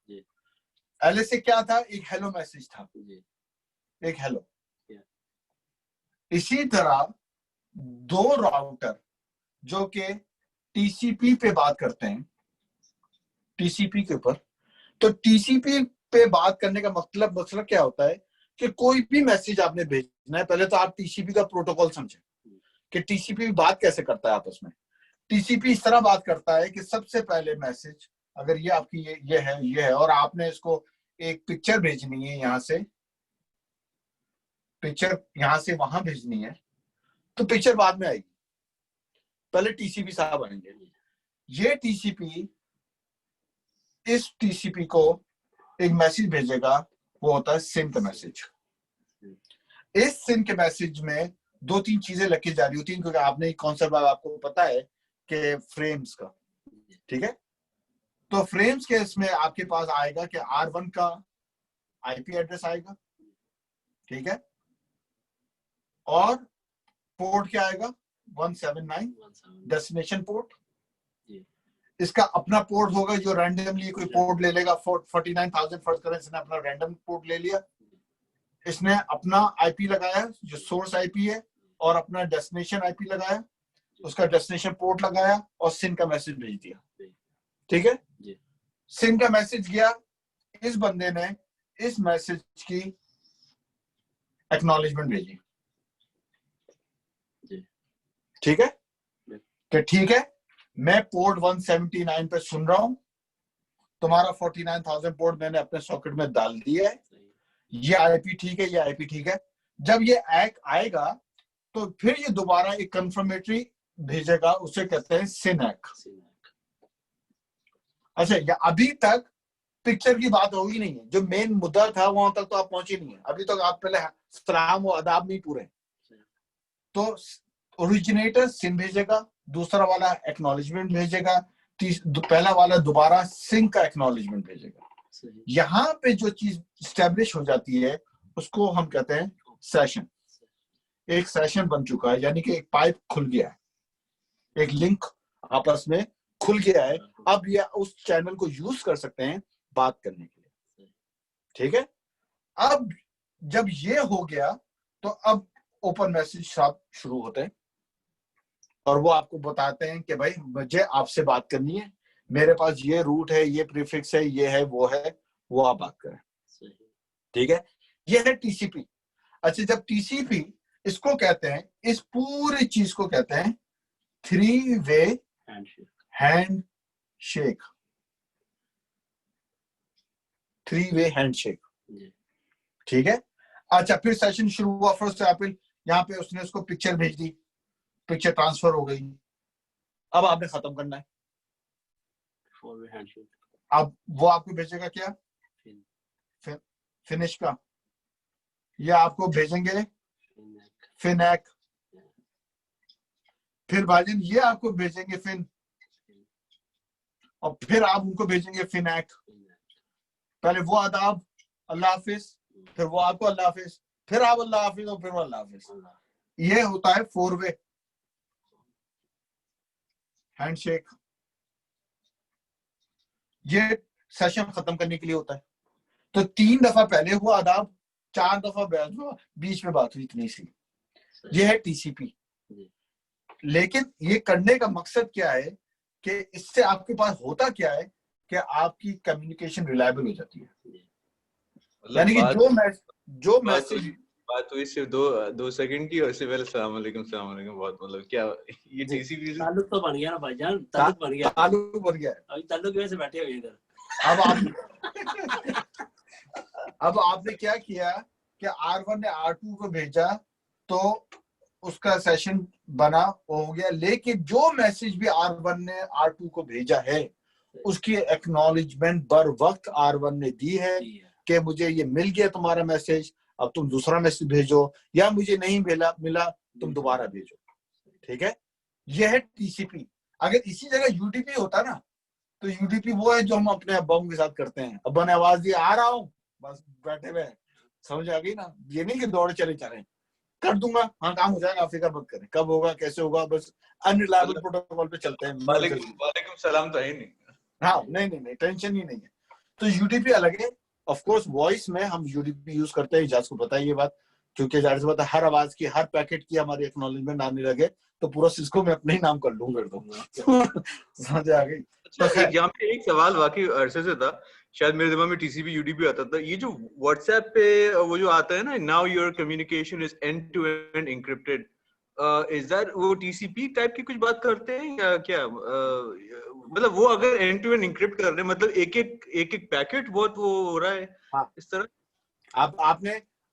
LSA क्या था, एक हेलो मैसेज था, एक हेलो। इसी तरह 2 राउटर जो कि TCP पे बात करते हैं, TCP के ऊपर, तो TCP पे बात करने का मतलब क्या होता है कि कोई भी मैसेज आपने भेजना है, पहले तो आप TCP का प्रोटोकॉल समझें कि टीसीपी बात कैसे करता है आपस में। टीसीपी इस तरह बात करता है कि सबसे पहले मैसेज अगर ये आपकी ये है और आपने इसको एक पिक्चर भेजनी है, यहाँ से पिक्चर यहाँ से वहां भेजनी है, तो पिक्चर बाद में आएगी, पहले टीसीपी साहब आएंगे। ये टीसीपी इस टीसीपी को एक मैसेज भेजेगा, वो होता है सिंक मैसेज। इस सिंक मैसेज में 2-3 चीजें लिखी जा रही होती हैं, क्योंकि आपने कॉन्सेप्ट आपको पता है कि फ्रेम्स का, ठीक है। तो फ्रेम्स के इसमें आपके पास आएगा कि R1 का आईपी एड्रेस आएगा, ठीक है, और पोर्ट क्या आएगा 179 डेस्टिनेशन पोर्ट। इसका अपना पोर्ट होगा जो रैंडमली कोई पोर्ट ले लेगा, 49,000 फर्स्ट करें, इसने अपना रैंडम पोर्ट ले लिया, इसने अपना आईपी लगाया जो सोर्स आईपी है और अपना डेस्टिनेशन आईपी लगाया, उसका डेस्टिनेशन पोर्ट लगाया और सिन का मैसेज भेज दिया, ठीक है। सिन का मैसेज गया, इस बंदे ने इस मैसेज की एक्नॉलेजमेंट भेजी, ठीक है, कि ठीक है मैं पोर्ट 179 पे सुन रहा हूं, तुम्हारा 49,000 पोर्ट मैंने अपने सॉकेट में डाल दिया है, ये आईपी ठीक है, ये आईपी ठीक है। जब ये एक आएगा तो फिर ये दोबारा एक कंफर्मेटरी भेजेगा, उसे कहते हैं सिनैक। अच्छा, या अभी तक पिक्चर की बात होगी नहीं है, जो मेन मुद्दा था वहां तक तो आप पहुंचे नहीं है, अभी तक आप पहले सलाम और अदाब नहीं पूरे। तो ओरिजिनेटर सिन भेजेगा, दूसरा वाला एक्नॉलेजमेंट भेजेगा, पहला वाला दोबारा सिंक का एक्नॉलेजमेंट भेजेगा। यहाँ पे जो चीज स्टैब्लिश हो जाती है उसको हम कहते हैं सेशन। एक सेशन बन चुका है, यानी कि एक पाइप खुल गया है, एक लिंक आपस में खुल गया है। अब ये उस चैनल को यूज कर सकते हैं बात करने के लिए, ठीक है। अब जब ये हो गया तो अब ओपन मैसेज शुरू होते हैं और वो आपको बताते हैं कि भाई मुझे आपसे बात करनी है, मेरे पास ये रूट है, ये प्रीफिक्स है, ये है, वो आप बात करें, ठीक है। ये है टीसीपी। अच्छा, जब टीसीपी इसको कहते हैं, इस पूरी चीज को कहते हैं 3-वे हैंड शेक। 3-वे हैंड शेक, ठीक है। अच्छा, फिर सेशन शुरू हुआ, फर्स्ट एप्रिल, यहाँ पे उसने उसको पिक्चर भेज दी, पिक्चर ट्रांसफर हो गई, अब आपने खत्म करना है। अब वो आपको भेजेगा क्या, फिनिश का, या आपको भेजेंगे फिनैक, फिर भाईजान ये आपको भेजेंगे फिन, और फिर आप उनको भेजेंगे फिनैक। पहले वो आदाब अल्लाह हाफिज, फिर वो आपको अल्लाह हाफिज, फिर आप अल्लाह हाफिज और फिर वो अल्लाह हाफिज। ये होता है 4-वे हैंडशेक। ये सेशन खत्म करने के लिए होता है। तो 3 दफा पहले हुआ आदाब, 4 दफा बीच में बात हुई, इतनी सी। ये है टीसीपी। लेकिन ये करने का मकसद क्या है कि इससे आपके पास होता क्या है कि आपकी कम्युनिकेशन रिलायबल हो जाती है। यानी कि जो मैसेज बात हुई सिर्फ 2 सेकंड की, और उससे पहले सलाम वालेकुम बहुत, मतलब क्या ये टीसीपी ताल्लुक तो बन गया ना भाईजान, ताल्लुक बन गया अभी ताल्लुक की वजह से बैठे हुए इधर। अब आपने क्या किया कि R1 ने R2 को भेजा तो उसका सेशन बना हो गया, लेकिन जो मैसेज भी R1 ने R2 को भेजा है उसकी एक्नॉलेजमेंट बर वक्त R1 ने दी है कि मुझे ये मिल गया तुम्हारा मैसेज, अब तुम दूसरा मैसेज भेजो, या मुझे नहीं मिला तुम दोबारा भेजो, ठीक है। यह है टीसीपी। अगर इसी जगह यूडीपी होता ना, तो यूडीपी वो है जो हम अपने अब्बाओं के साथ करते हैं, अब्बा ने आवाज दी आ रहा हूँ, बस बैठे हुए, समझ आ गई ना। ये नहीं कि दौड़ चले कर दूंगा, हाँ काम हो जाएगा, फिक्र मत करें, कब होगा कैसे होगा, बस अनरिलायबल प्रोटोकॉल पे चलते हैं। वालेकुम सलाम तो है नहीं। हाँ, नहीं, टेंशन ही नहीं है। तो यूडीपी अलग है। ऑफ कोर्स वॉइस में हम यूडीपी यूज करते हैं, इजाज को पता है ये बात, क्योंकि जाहिर सी बात है हर आवाज की, हर पैकेट की हमारी एक्नॉलेजमेंट आने लगे तो पूरा सिस्को में अपने ही नाम कर लूं फिर तो समझ आ गई। अच्छा, यहाँ पे एक सवाल वाकई अरसे से था, शायद मेरे दिमाग में टीसीपी यूडीपी आता था। ये जो व्हाट्सएप पे वो जो आता है ना, now your communication is end to end encrypted, is that वो टीसीपी टाइप की कुछ बात करते हैं या क्या? मतलब वो अगर एंड टू एंड एन्क्रिप्ट कर रहे हैं, मतलब एक एक पैकेट बहुत वो हो रहा है। हाँ. इस तरह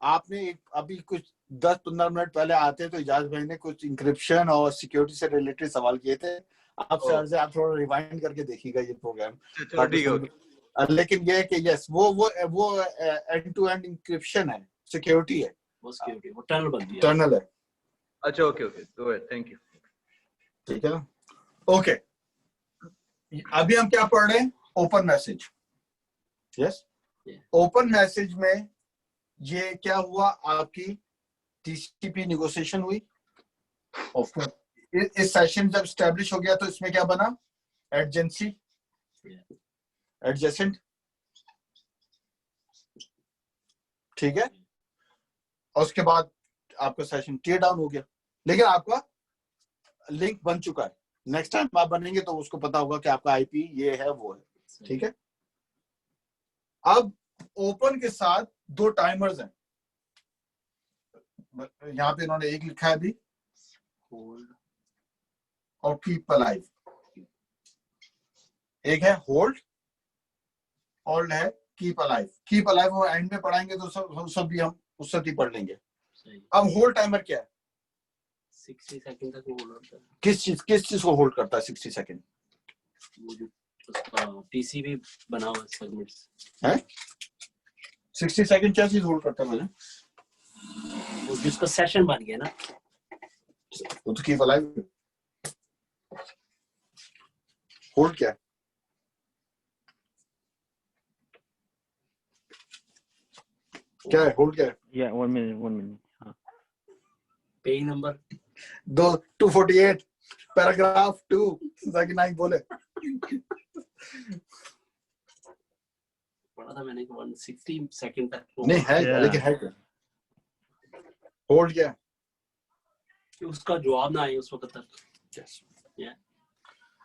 आपने अभी कुछ 10-15 मिनट पहले आते तो इजाज भाई ने कुछ इंक्रिप्शन और सिक्योरिटी से रिलेटेड सवाल किए थे आपसे। अर्ज है आप थोड़ा रिवाइंड करके देखिएगा ये प्रोग्राम। ठीक है। लेकिन ये है कि यस वो एंड टू एंड इंक्रिप्शन है, सिक्योरिटी है, वो टनल बनती है, टनल है। अच्छा okay go ahead, thank you. ठीक है ना? ओके, अभी हम क्या पढ़ रहे हैं? Open message. Yes, open message में ये क्या हुआ? आपकी टीसीपी नेगोशिएशन हुई। इस सेशन जब स्टैब्लिश हो गया तो इसमें क्या बना? Adjacency, adjacent. ठीक है, और उसके बाद आपका सेशन टीयर डाउन हो गया, लेकिन आपका लिंक बन चुका है। नेक्स्ट टाइम आप बनेंगे तो उसको पता होगा कि आपका आईपी ये है वो है। ठीक है, अब ओपन के साथ दो टाइमर्स हैं। यहां पे इन्होंने एक लिखा है अभी, होल्ड और कीप अलाइव। एक है होल्ड और है कीप अलाइव। कीप अलाइव वो एंड में पढ़ाएंगे तो सब भी हम उससे ही पढ़ लेंगे। अब होल्ड टाइमर क्या है? 60 सेकंड तक होल्ड होता है। किस चीज को होल्ड करता है 60 सेकंड? वो जो उसका टीसीपी बना हुआ सेगमेंट्स है। 60 सेकंड क्या चीज होल्ड करता है? मैंने वो जिसका सेशन बन गया ना, वो तो कीप अलाइव। होल्ड क्या है? क्या है होल्ड? क्या है? या 1 मिनट। हाँ, page number 248 paragraph 2 Zakir Naik बोले। पढ़ा था मैंने 160 सेकंड तक नहीं है, लेकिन है क्या होल्ड? क्या है? कि उसका जवाब ना आए उस वक्त तक। yes.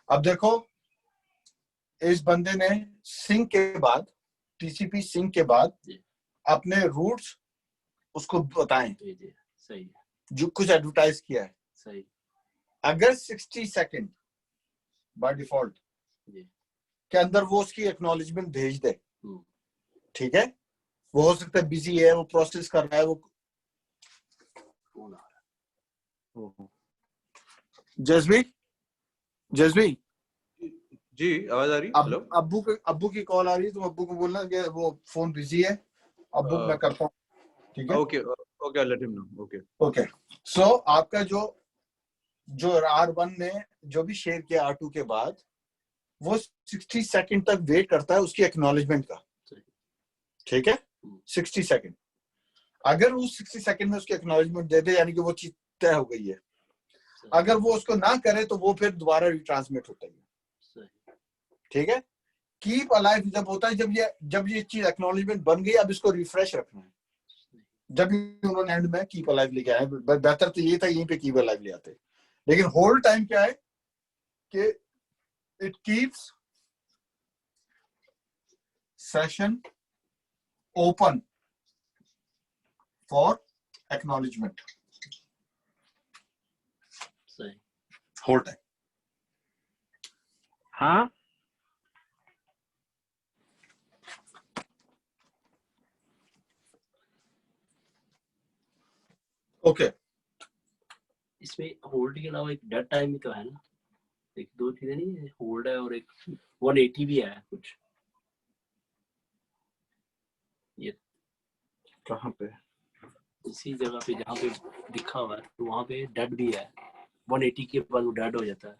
अब देखो, इस बंदे ने सिंक के बाद, टीसीपी सिंक के बाद अपने रूट्स उसको बताएं। सही है, जो कुछ एडवर्टाइज किया है। सही। अगर 60 सेकंड बाय डिफॉल्ट के अंदर वो उसकी एक्नॉलेजमेंट भेज दे, ठीक है, वो हो सकता है बिजी है, वो प्रोसेस कर रहा है, वो जज्बी जी आवाज आ रही? हेलो, अब्बू की कॉल आ रही है, तुम अब्बू को बोलना कि वो फोन बिजी है, अब्बू मैं करता हूँ। ठीक है, okay let him know. Okay. So आपका जो R1 ने जो भी शेयर किया R2 के बाद, वो 60 सेकंड तक वेट करता है उसकी एक्नॉलेजमेंट का। ठीक है, 60 सेकंड। अगर वो 60 सेकंड में उसकी एक्नॉलेजमेंट दे दे, यानी कि वो चीज तय हो गई है। अगर वो उसको ना करे तो वो फिर दोबारा रिट्रांसमिट होता है। ठीक है, कीप अलाइव जब होता है जब ये चीज एक्नॉलेजमेंट बन गई, अब इसको रिफ्रेश रखना है। जब उन्होंने एंड में कीप अलाइव लेके आए, बेहतर तो ये था यहीं पे कीप अलाइव ले आते। लेकिन होल्ड टाइम क्या है कि it keeps session open for acknowledgement. Hold time. हाँ, ओके। इसमें होल्ड के अलावा एक डेड टाइम भी तो है ना, एक दो चीजें नहीं है, होल्ड है और एक 180 भी है कुछ। ये कहाँ पे? इसी जगह पे जहाँ पे लिखा हुआ है, तो वहाँ पे डेड भी है। 180 के बाद वो डेड हो जाता है।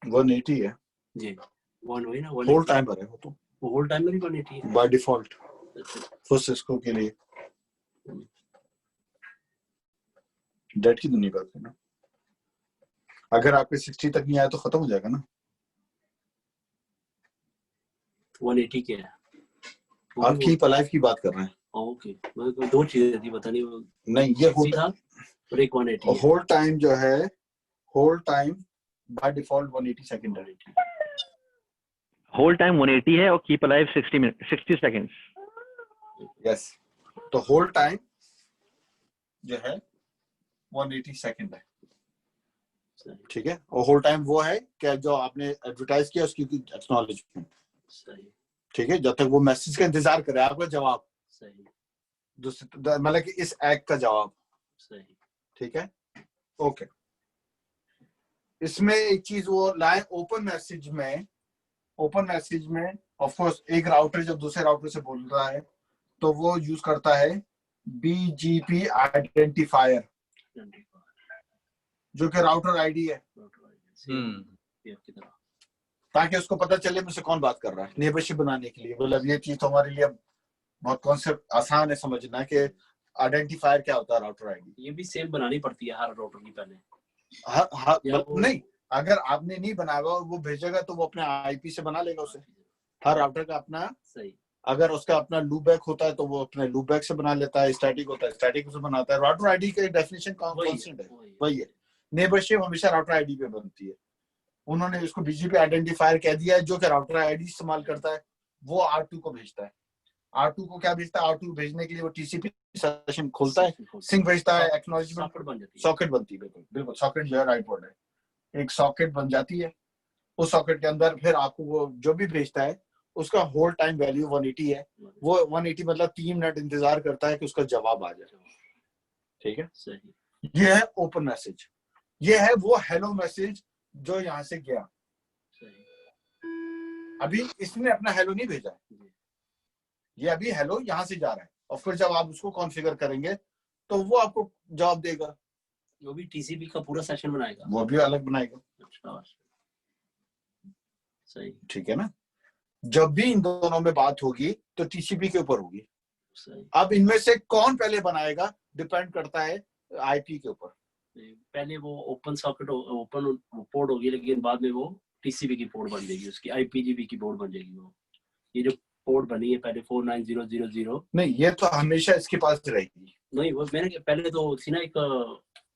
वन 180 है जी, वन वही ना, होल्ड टाइम पर है वो तो। वो होल्ड टाइम में भी 180 है बाय डिफॉल्ट सिस्को के लिए। डेट की तो नहीं बात है ना। अगर आपके 60 तक नहीं आया तो खत्म हो जाएगा ना। 180 के है। आप कीप अलाइव की बात कर रहे हैं। ओके, मैं दो चीजें थी, पता नहीं ये होल्ड था और एक 180 है। होल्ड टाइम जो है, hold time by default 180 second है। होल्ड टाइम 180 है और कीप अलाइव 60 सेकंड्स। यस, तो होल्ड टाइम जो है 180 सेकंड है, सही ठीक है। और होल्ड टाइम वो है क्या जो आपने एडवर्टाइज किया उसकी एक्नॉलेजमेंट, सही ठीक है। जब तक वो मैसेज का इंतजार करे आपका जवाब, सही दूसरे मतलब कि इस एक्ट का जवाब, सही ठीक है। ओके, इसमें एक चीज वो लाए ओपन मैसेज में ऑफ कोर्स एक राउटर जब दूसरे राउटर से बोल रहा है तो वो यूज करता है BGP आइडेंटिफायर, जो कि राउटर आईडी है, ताकि उसको पता चले मुझसे कौन बात कर रहा है, नेबरशिप बनाने के लिए। मतलब ये चीज तो हमारे लिए बहुत कॉन्सेप्ट आसान है समझना कि आइडेंटिफायर क्या होता है, राउटर आईडी। ये भी सेम बनानी पड़ती है हर राउटर की पहले। नहीं, अगर आपने नहीं बनाया और वो भेजेगा तो वो अपने आईपी से बना लेगा उसे। हर राउटर का अपना, सही, अगर उसका अपना लूपबैक होता है तो वो अपने लूपबैक से बना लेता है, स्टैटिक होता है स्टैटिक से बनाता है। राउटर आईडी का डेफिनेशन कांस्टेंट है, वही है। नेबरशिप हमेशा राउटर आईडी पे बनती है। उन्होंने इसको बीजीपी आइडेंटिफायर कह दिया है, जो कि राउटर आईडी इस्तेमाल करता है, वो R2 को भेजता है। R2 को क्या भेजता है, R2 भेजने के लिए वो TCP सेशन खोलता है, सिंक भेजता है, एक्नॉलेजमेंट, सॉकेट बनती है। बिल्कुल बिल्कुल, सॉकेट जो है राइट वर्ड है, एक सॉकेट बन जाती है। उस सॉकेट के अंदर फिर आपको वो जो भी भेजता है उसका होल्ड टाइम वैल्यू 180 है। वो 180 मतलब 3 मिनट इंतजार करता है कि उसका जवाब आ जाए, ठीक है। सही, ये है ओपन मैसेज, ये है वो हेलो मैसेज जो यहाँ से गया। सही, अभी इसने अपना हेलो नहीं भेजा है, ये अभी हेलो यहाँ से जा रहा है। और फिर जब आप उसको कॉन्फ़िगर करेंगे तो वो आपको जवाब देगा, वो भी TCP का पूरा सेशन बनाएगा, वो भी अलग बनाएगा। अच्छा, सही, ठीक है ना। जब भी इन दोनों में बात होगी तो TCP के ऊपर होगी। सही। अब इनमें से कौन पहले बनाएगा डिपेंड करता है IP के ऊपर। पहले वो ओपन सॉकेट ओपन पोर्ट होगी, लेकिन बाद में वो TCP की पोर्ट बन जाएगी, उसकी IPGP की पोर्ट बन जाएगी। वो ये जो पोर्ट बनी है पहले 49000, नहीं, ये तो हमेशा इसके पास रहेगी। नहीं, वो मैंने पहले तो थी ना एक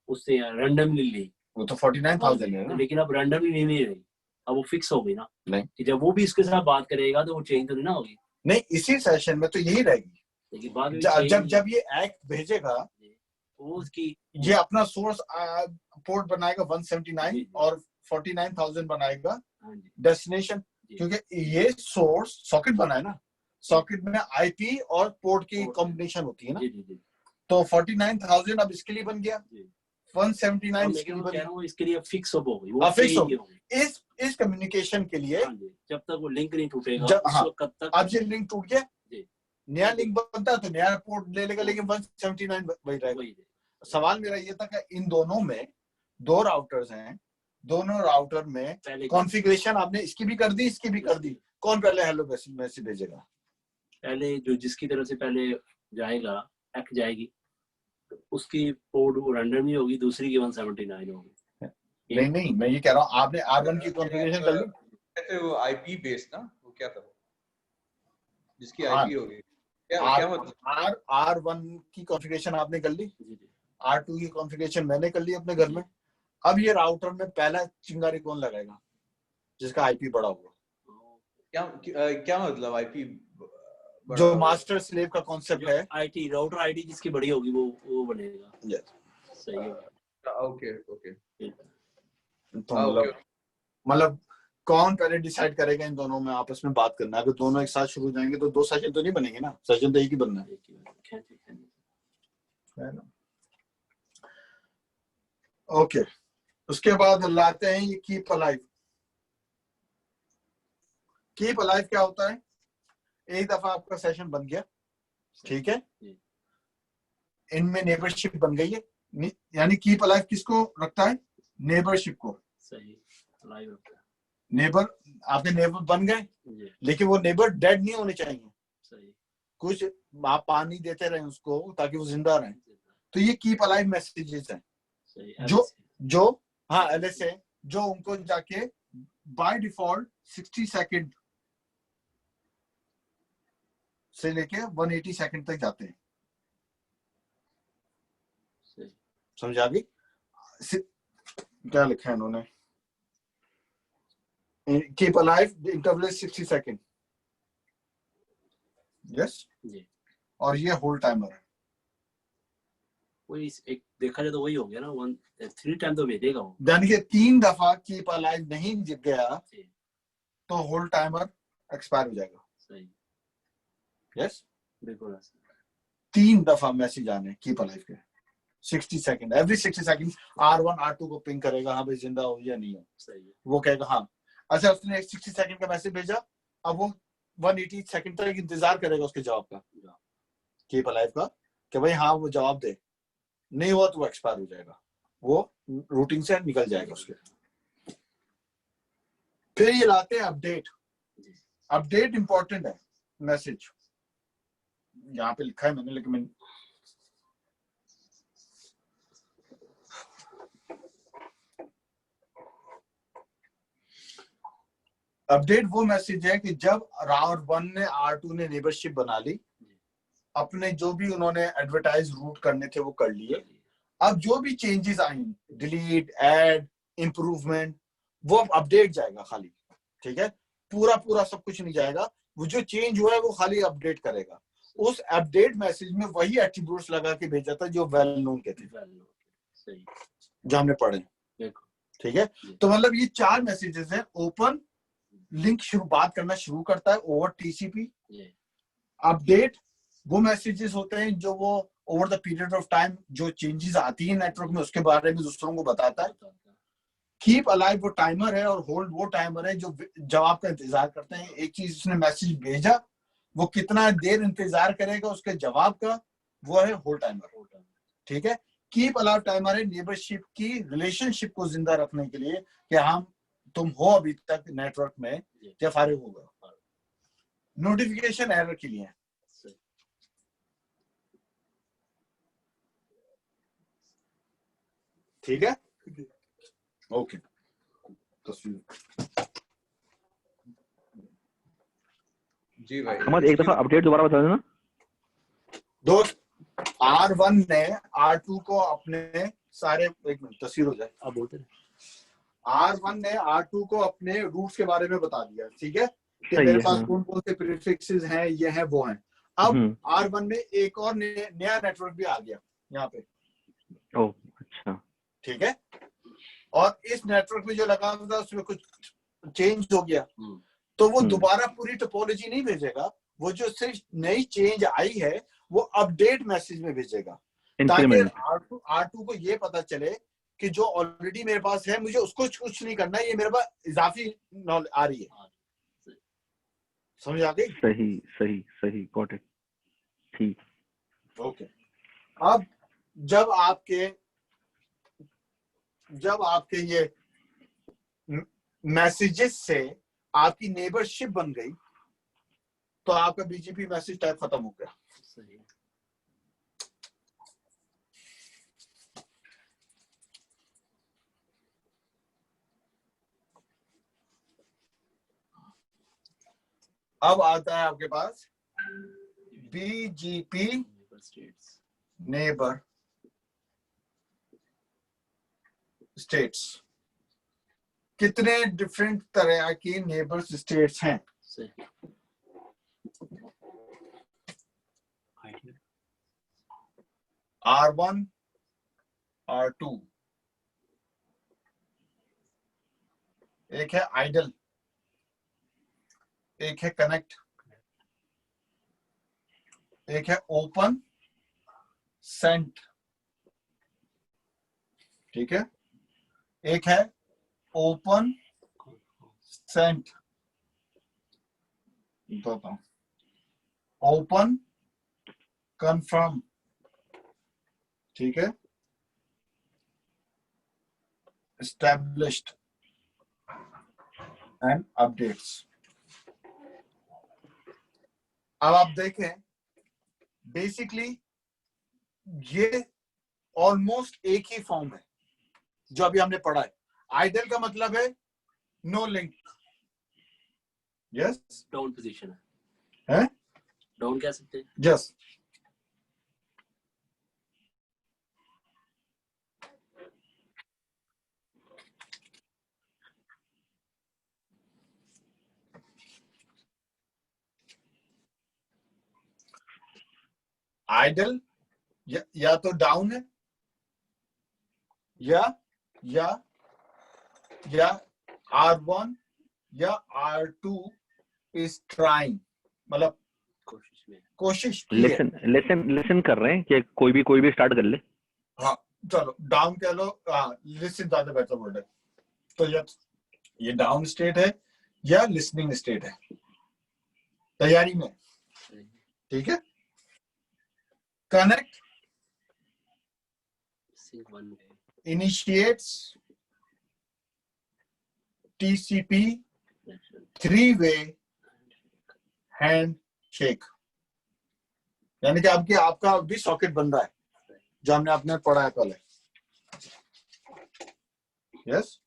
उससे रैंडमली ली, वो तो 49,000 है ना। लेकिन अब रैंडमली नहीं रही, अब वो फिक्स हो गई ना। नहीं, कि जब वो भी इसके साथ बात करेगा तो वो चेंज तो नहीं ना होगी। नहीं, इसी सेशन में तो यही रहेगी, लेकिन बाद में जब ये एक्ट भेजेगा वो उसकी ये अपना सोर्स पोर्ट बनाएगा 179 और 49,000 बनाएगा डेस्टिनेशन, क्योंकि ये सोर्स सॉकेट बना है ना, सॉकेट में IP और पोर्ट की कॉम्बिनेशन होती है ना। तो 49,000 अब इसके लिए बन गया, 179 इसके लिए बन गया, इसके लिए फिक्स हो गई, वो फिक्स हो गई। इस कम्युनिकेशन के लिए जब तक वो लिंक नहीं टूटेगा उस वक्त तक। अब ये लिंक टूट गया, नया लिंक बनता है तो नया पोर्ट ले लेगा, लेकिन 179 वही रहेगा। सवाल मेरा ये था कि इन दोनों में दो राउटर्स हैं, दोनों राउटर में कॉन्फ़िगरेशन आपने इसकी भी कर दी इसकी भी कर दी, कौन पहले हेलो मैसेज भेजेगा? पहले जो जिसकी तरफ से पहले जाएगा एक्ट जाएगी, उसकी पोर्ट रैंडम नहीं होगी, दूसरी की 179 होगी। नहीं, मैं ये कह रहा हूँ आपने R1 की कॉन्फ़िगरेशन कर ली, वो IP बेस्ड ना, वो क्या था जिसकी IP होगी, क्या मतलब R1 की कॉन्फ़िगरेशन आपने कर ली, R2 की कॉन्फ़िगरेशन मैंने कर ली अपने घर में। अब ये राउटर में पहला चिंगारी कौन लगाएगा जिसका IP बड़ा होगा? क्या मतलब IP जो मास्टर स्लेव का कॉन्सेप्ट है, IT राउटर आईडी जिसकी बड़ी होगी वो बनेगा। yes. सही है। ओके तो मतलब कौन पहले डिसाइड करेगा इन दोनों में आपस में बात करना है। अगर दोनों एक साथ शुरू हो जाएंगे तो दो सेशन तो नहीं बनेंगे ना, सेशन तो एक ही बनना है ना। ओके, उसके बाद लाते हैं ये कीप अलाइव। कीप अलाइव क्या होता है? एक दफा आपका सेशन बन गया, ठीक है, इनमें नेबरशिप बन गई है, यानी कीप अलाइव किसको रखता है? नेबरशिप को। सही, अलाइव रखता है। नेबर, आपके नेबर बन गए, लेकिन वो नेबर डेड नहीं होने चाहिए। सही, कुछ आप पानी देते रहे उसको ताकि वो जिंदा रहे, तो ये कीप अलाइव मैसेजेस हैं। जो हाँ LSA, जो उनको जाके बाय डिफॉल्ट 60 सेकंड से लेके 180 सेकंड तक जाते हैं। समझा गई? क्या लिखा है इन्होंने? Keep alive, the interval is 60 second. Yes? जी. और ये होल्ड टाइमर है. वही एक देखा जाए तो वही हो गया ना, 3 टाइम तो भेजेगा वो. यानी कि 3 दफा कीप अलाइव नहीं जीत गया जी. तो होल्ड टाइमर एक्सपायर हो जाएगा. सही. यस, बिल्कुल. 3 दफा मैसेज आने कीप अलाइव के 60 second. Every 60 second R1 R2 को पिंग करेगा, हाँ भाई जिंदा हो या नहीं हो. सही है. वो कहेगा हाँ. अच्छा, उसने एक 60 सेकंड का मैसेज भेजा, अब वो 180 सेकंड तक इंतजार करेगा उसके जवाब का, कीप अलाइव का, कि भाई हाँ वो जवाब दे. नहीं हुआ तो वो एक्सपायर हो जाएगा, वो रूटिंग से निकल जाएगा उसके. फिर ये लाते हैं अपडेट. अपडेट इंपॉर्टेंट है. मैसेज यहाँ पे लिखा है मैंने, लेकिन मैं अपडेट वो मैसेज है कि जब R1 ने R2 ने नेबरशिप बना ली, अपने जो भी उन्होंने एडवर्टाइज रूट करने थे वो कर लिए. अब जो भी चेंजेस आई, डिलीट, ऐड, इंप्रूवमेंट, वो अपडेट जाएगा खाली. ठीक है, पूरा पूरा सब कुछ नहीं जाएगा. वो जो चेंज हुआ है वो खाली अपडेट करेगा. उस अपडेट मैसेज में वही एट्रीब्यूट्स लगा के भेजा था जो वेल नोन के थे, जो हमने पढ़े. ठीक है, तो मतलब ये 4 मैसेजेस हैं. ओपन, लिंक शुरू बात करना शुरू करता है ओवर TCP. अपडेट वो मैसेजेस होते हैं जो वो over the period of time जो चेंजेस आती है नेटवर्क में उसके बारे में दूसरों को बताता है. कीप अलाइव वो टाइमर है, और होल्ड वो टाइमर है जो जवाब का इंतजार करते हैं. एक चीज उसने मैसेज भेजा, वो कितना देर इंतजार करेगा उसके जवाब का, वो है होल्ड टाइमर. ठीक है, कीप अलाइव टाइमर है नेबरशिप की रिलेशनशिप को जिंदा रखने के लिए कि हम तुम हो अभी तक नेटवर्क में या फारिग होगा. नोटिफिकेशन एरर के लिए. ठीक है, ओके. तस्वीर जी भाई. समझ, एक दफा अपडेट दोबारा बता देना दोस्त. R1 ने R2 को अपने सारे, एक मिनट तस्वीर हो जाए, आप बोलते हैं. R1 ने R2 को अपने रूट्स के बारे में बता दिया. ठीक है, कि मेरे पास कौन कौन से प्रीफिक्सेस हैं, ये हैं वो हैं. अब R1 में एक और नया नेटवर्क भी आ गया यहाँ पे. ओह अच्छा. ठीक है, और इस नेटवर्क में जो लगा था उसमें कुछ चेंज हो गया, तो वो दोबारा पूरी टोपोलॉजी नहीं भेजेगा. वो जो सिर्फ नई चेंज आई है वो अपडेट मैसेज में भेजेगा, ताकि R2 को ये पता चले कि जो ऑलरेडी मेरे पास है मुझे उसको कुछ नहीं करना है, ये मेरे पास इजाफी नॉलेज आ रही है. समझ आ गई? सही सही सही, गॉट इट. ठीक. ओके. अब जब आपके ये मैसेजेस से आपकी नेबरशिप बन गई तो आपका BGP मैसेज टाइप खत्म हो गया. अब आता है आपके पास BGP नेबर स्टेट्स. कितने डिफरेंट तरह की नेबर्स स्टेट्स हैं? R1, R2, एक है आइडल, एक है कनेक्ट, एक है ओपन, सेंट. ठीक है, एक है ओपन सेंट, बताओ, ओपन कंफर्म. ठीक है, एस्टैब्लिश्ड एंड अपडेट्स. अब आप देखें, बेसिकली ये ऑलमोस्ट एक ही फॉर्म है जो अभी हमने पढ़ा है. आइडल का मतलब है no link. Yes, down position है, डाउन कह सकते हैं. यस. आइडल या तो डाउन है या R1 या R2 इज ट्राइंग, मतलब कोशिश की है। लिसन कर रहे हैं कि कोई भी स्टार्ट कर ले। हाँ चलो डाउन कह लो, लिसन ज्यादा बेटर वर्ड है। तो ये डाउन स्टेट है या लिसनिंग स्टेट है, तैयारी में, ठीक है। Connect initiates TCP 3-way hand shake, यानी कि आपका भी सॉकेट बन रहा है जो हमने आपने पढ़ा है पहले। यस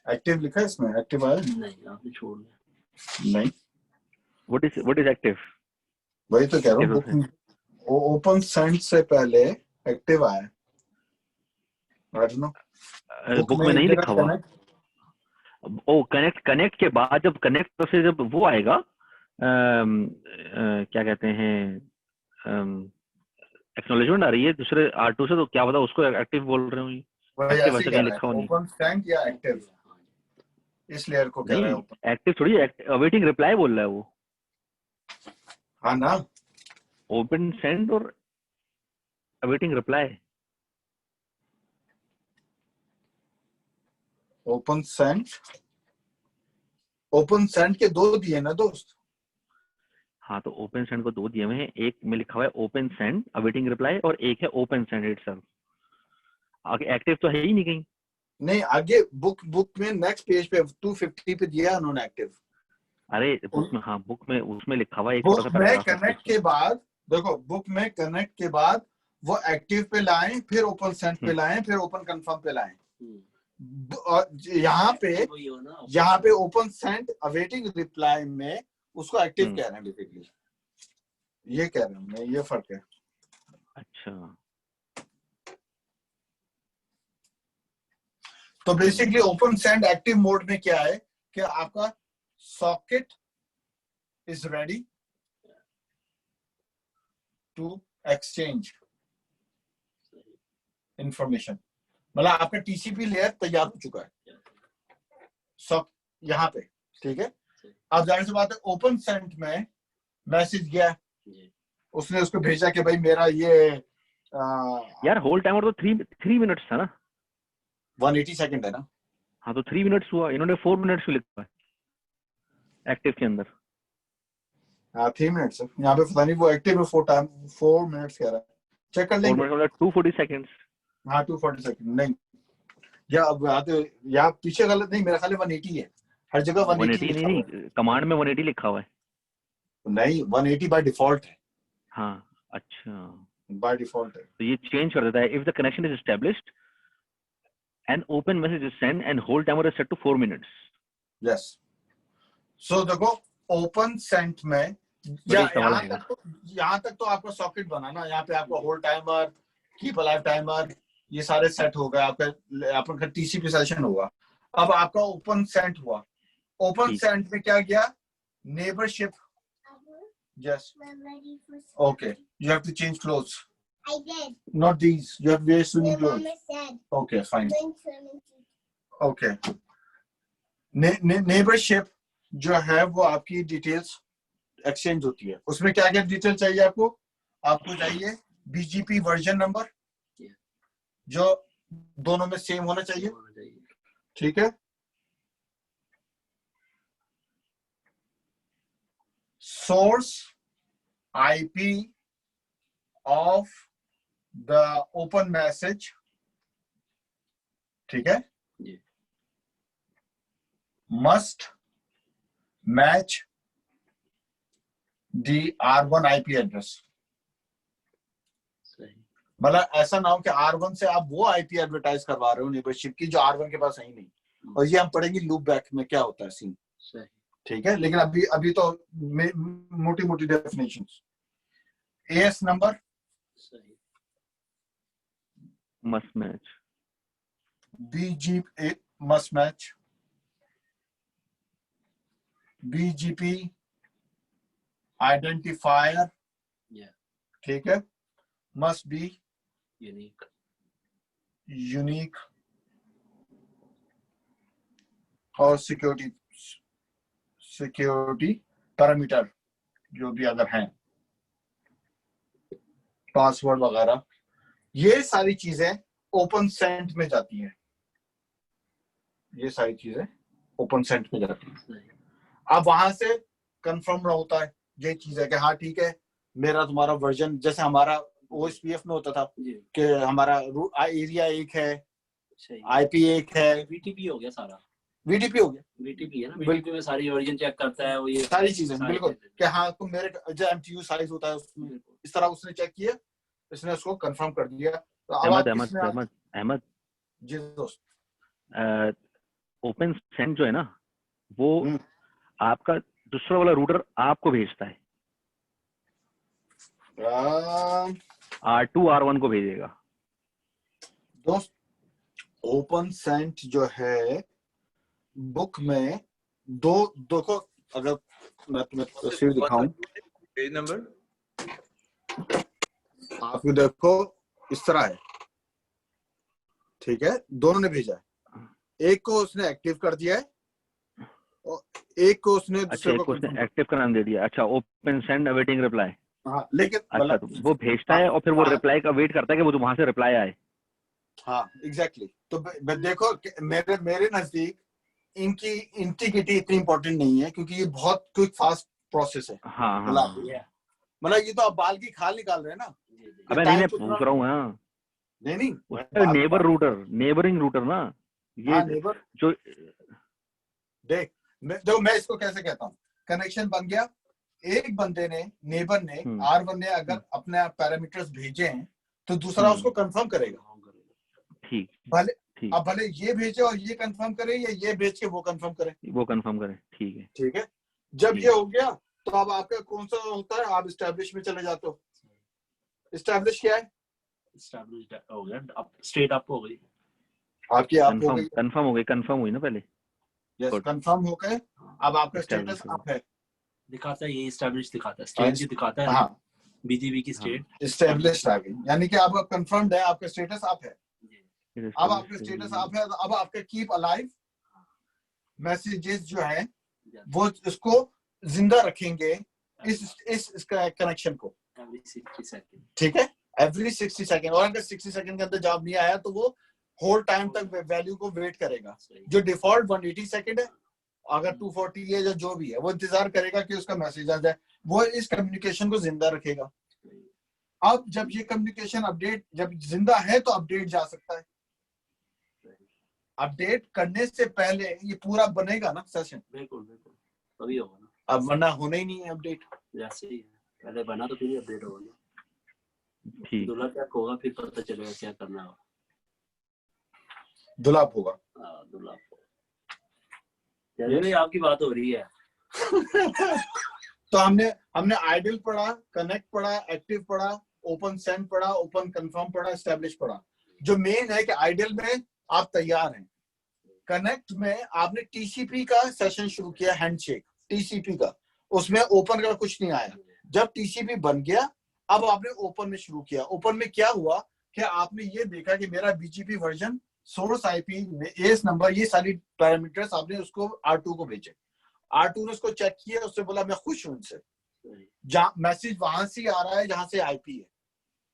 एक्टिव लिखा है इसमें, एक्टिव आया नहीं, आपने छोड़ दिया। नहीं, व्हाट इज एक्टिव? वही तो कह रहा हूँ, बुक ओपन सेंड से पहले एक्टिव आया, आई डोंट नो, बुक में नहीं लिखा हुआ। ओ कनेक्ट के बाद जब कनेक्ट से जब वो आएगा क्या कहते हैं एक्नॉलेजमेंट आ रही है दूसरे R2 से, तो क्या पता उसको एक्टिव बोल रहे हो। एक्टिव ऐसे कहीं लिखा हुआ नहीं। ओपन सेंड या एक्टिव इस लेयर को कह रहा है। नहीं एक्टिव थोड़ी, अवेटिंग रिप्लाई बोल रहा है वो। हाँ ना, ओपन सेंड और अवेटिंग रिप्लाई। ओपन सेंड के दो दिए ना दोस्त। हाँ तो ओपन सेंड को 2 दिए हुए हैं, एक में लिखा हुआ है ओपन सेंड अवेटिंग रिप्लाई और एक है ओपन सेंड इटसेल्फ। आगे एक्टिव तो है ही नहीं कहीं। नहीं आगे बुक में नेक्स्ट पेज पे 250 पे दिया उन्होंने एक्टिव। अरे बुक में, हाँ बुक में उसमें लिखा हुआ है एक बुक छोटा सा में कनेक्ट के बाद, देखो बुक में कनेक्ट के बाद वो एक्टिव पे लाएं, फिर ओपन सेंड पे लाएं, फिर ओपन कंफर्म पे लाएं। यहाँ पे ओपन सेंड अवेटिंग रिप्लाई में उसको एक्टिव कह रहे हैं बेसिकली, ये कह रहे हैं मैं, ये फर्क है। अच्छा तो basically open send active mode में क्या है कि आपका socket is ready to exchange information, मतलब आपका TCP लेयर तैयार हो चुका है सब यहाँ पे, ठीक है। अब जाहिर सी बात है ओपन सेंड में मैसेज गया, उसने उसको भेजा कि भाई मेरा ये यार होल्ड टाइमर तो 3 मिनट्स था ना, 180 सेकंड है ना। हाँ तो 3 मिनट्स हुआ, इन्होंने 4 मिनट्स क्यों लिखा है एक्टिव के अंदर? 3 मिनट्स यहाँ पे पता नहीं, वो एक्टिव में 4 मिनट्स कह रहा है, चेक कर लेंगे। 240 सेकंड्स। हाँ 240 सेकंड नहीं, या अब यहाँ पीछे गलत नहीं, मेरा ख्याल 180 है हर जगह। 180 नहीं कमांड में 180 लिखा हुआ है। नहीं 180 बाय डिफॉल्ट है। हाँ अच्छा बाय डिफॉल्ट है, तो ये चेंज कर देता है। If the connection is established and open message is send and hold timer is set to 4 minutes. Yes so देखो ओपन सेंट में यहाँ तक तो आपका सॉकेट बना ना, यहाँ पे आपका hold timer, keep alive timer, ये सारे सेट हो गए, आपका TCP सेशन होगा। अब आपका ओपन सेंट हुआ, ओपन सेंट में क्या गया, neighbourship. Yes okay, you have to change clothes. I did. Not these. You have to wear swimming clothes. Okay, fine. Okay. Neighborship जो है वो आपकी डिटेल्स एक्सचेंज होती है, उसमें क्या क्या डिटेल चाहिए आपको चाहिए BGP वर्जन नंबर जो दोनों में सेम होना चाहिए, ठीक है। Source IP of the open message, ठीक है। मस्ट मैच दी R1 IP एड्रेस, मतलब ऐसा ना हो कि R1 से आप वो IP एडवर्टाइज करवा रहे हो नेबरशिप की जो R1 के पास है ही नहीं, और ये हम पढ़ेंगे लूप बैक में क्या होता है सीन, ठीक है। लेकिन अभी तो मोटी definitions. AS number must match, BGP must match, BGP identifier, Yeah. ठीक है, मस्ट बी यूनिक और सिक्योरिटी पैरामीटर जो भी अगर हैं, पासवर्ड वगैरह, ये सारी चीजें ओपन सेंट में जाती हैं। ये सारी चीजें ओपन सेंट में जाती हैं। अब वहां से कंफर्म होता है ये चीज है कि हाँ ठीक है, मेरा तुम्हारा वर्जन, जैसे हमारा OSPF में होता था कि हमारा एरिया एक है, IP एक है, VTP हो गया सारा, VTP हो गया, VTP है ना, VTP में सारी वर्जन चेक करता है वो, ये सारी चीजें बिल्कुल कि हाँ तुम मेरे जो MTU साइज होता है उसमें इस तरह उसने चेक किया, इसने उसको कंफर्म कर दिया। तो अब अहमद जी दोस्त, ओपन सेंड जो है ना, वो आपका दूसरा वाला रूटर आपको भेजता है, R2 R1 को भेजेगा। दोस्त ओपन सेंट जो है बुक में दो को, अगर मैं तुम्हें तस्वीर दिखाऊं, पेज नंबर आपको देखो इस तरह है, ठीक है, दोनों ने भेजा है, एक को उसने एक्टिव कर दिया है और एक को उसने दूसरे को एक्टिव का नाम दे दिया। अच्छा, ओपन सेंड अवेटिंग रिप्लाई। हाँ, लेकिन अच्छा, तो वो भेजता है और फिर वो रिप्लाई का वेट करता है कि वो वहां से रिप्लाई आए। हाँ एग्जैक्टली। तो देखो मेरे नजदीक इनकी इंटीग्रिटी इतनी इंपॉर्टेंट नहीं है, क्योंकि ये बहुत क्विक फास्ट प्रोसेस है। हाँ, मतलब ये तो आप बाल की खाल निकाल रहे हैं ना। अबे नहीं, मैं पूछ रहा हूँ। नहीं नेबर रूटर, नेबरिंग रूटर ना ये नेबर। जो देखो मैं इसको कैसे कहता हूँ, कनेक्शन बन गया, एक बंदे ने, नेबर ने, R1 ने अगर अपने पैरामीटर्स भेजे हैं तो दूसरा उसको कंफर्म करेगा। ठीक, भले ये भेजे और ये कंफर्म करे, या ये भेज के वो कंफर्म करे, ठीक है। जब ये हो गया तो अब आपका कौन सा होता है, आप एस्टैब्लिश में चले जाते हो। एस्टैब्लिश क्या है? एस्टैब्लिश हो गया, अब स्टेट अप हो गई आपकी, आप हो गई, कंफर्म हो गई, कंफर्म हुई ना पहले। यस, कंफर्म हो गए, अब आपका स्टेटस अप है, दिखाता है, ये एस्टैब्लिश दिखाता है, स्टेट भी दिखाता है। हाँ, BGP की स्टेट एस्टैब्लिश आ गई, यानी कि आपका कंफर्म्ड है, आपका स्टेटस अप है। अब आपका स्टेटस अप है, अब आपका कीप अलाइव मैसेजेस जो है वो इसको जिंदा रखेंगे, इस कनेक्शन को, ठीक है, एवरी 60 सेकंड। और अगर 60 सेकंड के अंदर जवाब नहीं आया तो वो होल टाइम तक वैल्यू को वेट करेगा। जो डिफॉल्ट 180 सेकंड है, अगर 240 है, जो भी है, वो इंतजार करेगा कि उसका मैसेज आ जाए, वो इस कम्युनिकेशन को जिंदा रखेगा। अब जब ये कम्युनिकेशन अपडेट जब जिंदा है तो अपडेट जा सकता है। अपडेट करने से पहले ये पूरा बनेगा ना सेशन, बिल्कुल तभी होगा ना, अब वरना होना ही नहीं है अपडेट। जैसे ही पहले बना तो फिर अपडेट होगा ना। ठीक, दूल्हा क्या होगा, फिर पता चलेगा क्या करना होगा। दुलाप होगा, दुल्हा चलिए, आपकी बात हो रही है। तो हमने आइडल पढ़ा, कनेक्ट पढ़ा, एक्टिव पढ़ा, ओपन सेंड पढ़ा, ओपन कंफर्म पढ़ा, एस्टैब्लिश पढ़ा। जो मेन है कि आइडल में आप तैयार हैं, कनेक्ट में आपने TCP का सेशन शुरू किया, हैंडशेक TCP का, उसमें ओपन का कुछ नहीं आया। जब TCP बन गया, अब आपने ओपन में शुरू किया। ओपन में क्या हुआ कि आपने ये देखा कि मेरा BGP version, source IP, S number, ये सारी पैरामीटर्स आपने उसको R2 को भेजे। R2 ने उसको चेक किया, उससे बोला मैं खुश हूं इनसे, मैसेज वहां से आ रहा है जहां से IP है,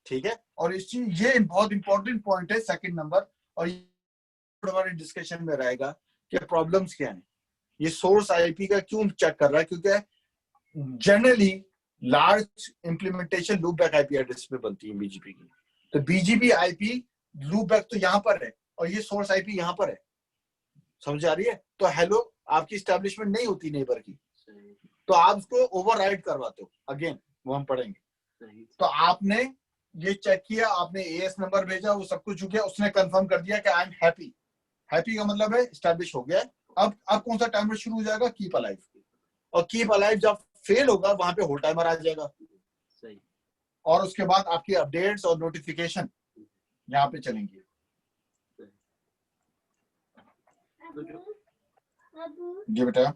ठीक है। और इस चीज, ये बहुत इंपॉर्टेंट पॉइंट है, सेकंड नंबर, और हमारे डिस्कशन में रहेगा कि प्रॉब्लम्स क्या है। ये सोर्स IP का क्यों चेक कर रहा है, क्योंकि generally large implementation loop back IP address पे बनती है BGP की। तो BGP IP लूप बैक तो यहाँ पर है और ये सोर्स IP यहाँ पर है, समझ आ रही है। तो हेलो आपकी एस्टैब्लिशमेंट नहीं होती नेबर की, तो आप उसको ओवरराइड करवाते हो, अगेन वो हम पढ़ेंगे। तो आपने ये चेक किया, आपने AS नंबर भेजा, वो सब कुछ हो गया, उसने कंफर्म कर दिया कि आई एम हैप्पी। हैप्पी का मतलब है एस्टैब्लिश हो गया। अब कौन सा टाइमर शुरू हो जाएगा, कीप अलाइव। और कीप अलाइव जब फेल होगा वहां पे होल्ड टाइमर आ जाएगा, और उसके बाद आपकी अपडेट्स और नोटिफिकेशन यहाँ पे चलेंगी। जी बेटा,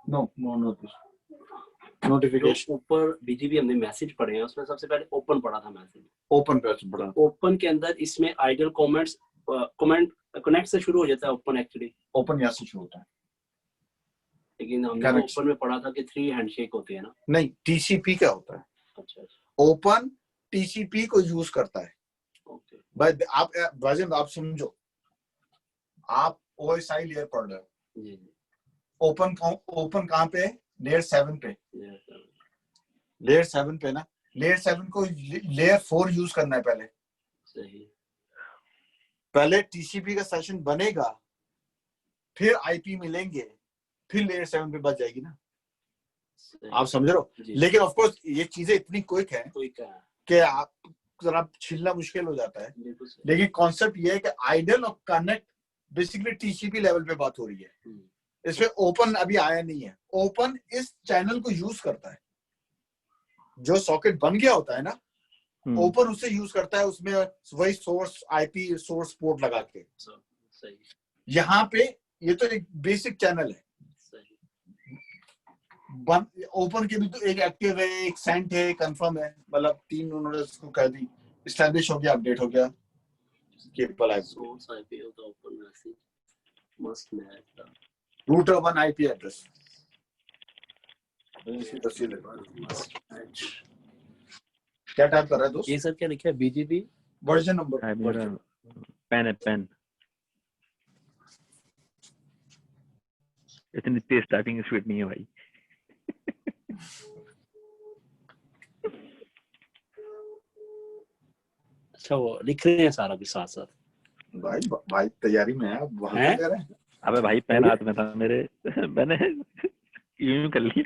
नो नोटिफिकेशन। ऊपर बीजीबी हमने मैसेज पढ़े हैं, उसमें सबसे पहले ओपन पढ़ा था मैसेज। ओपन पे बड़ा ओपन के अंदर इसमें आइडल कमेंट्स कनेक्ट से शुरू हो जाता है ओपन एक्चुअली, ओपन यहाँ से शुरू होता है। लेकिन हमने Correct. ओपन में पढ़ा था कि 3 हैंडशेक होते हैं ना। नहीं, टीसीपी क्या होता है? अच्छा ओपन टीसीपी को यूज करता है। ओके बट आप राजन आप समझो, आप ओएसआई लेयर पढ़ रहे हो, जी ओपन कहाँ पे? लेयर 7 पे। लेयर 7 पे ना, लेयर 7 को लेयर 4 यूज करना है पहले। सही। पहले टीसीपी का सेशन बनेगा, फिर आईपी मिलेंगे, फिर लेयर 7 पे बच जाएगी ना। आप समझ रहे हो? लेकिन ऑफ कोर्स ये चीजें इतनी क्विक है कि आप जरा छिलना मुश्किल हो जाता है। लेकिन कॉन्सेप्ट ये है कि आइडल और कनेक्ट बेसिकली टीसीपी लेवल पे बात हो रही है। इसमें ओपन अभी आया नहीं है। ओपन इस चैनल को यूज करता है, जो सॉकेट बन गया होता है ना, ओपन उससे यूज करता है, उसमें वही सोर्स आईपी सोर्स पोर्ट लगा के। सही। यहाँ पे ये तो एक बेसिक चैनल है। ओपन के भी तो एक एक्टिव है, एक सेंट है, कंफर्म है, मतलब 3 उन्होंने उसको कह दी, एस्टैब्लिश हो गया, अपडेट हो गया, केबल है। Source IP of the open message must match the route 1 IP address. क्या टाइप कर रहा है दोस्त? ये सर क्या लिखा है? BGP version number. पेन है, पेन। इतनी तेज टाइपिंग स्पीड नहीं है भाई। अच्छा, वो लिख रहे हैं सारा भी साथ साथ। भाई तैयारी में है, अब वहां क्या कर रहे हैं? अबे भाई पेन हाथ में था मेरे, मैंने यूं कर लिया।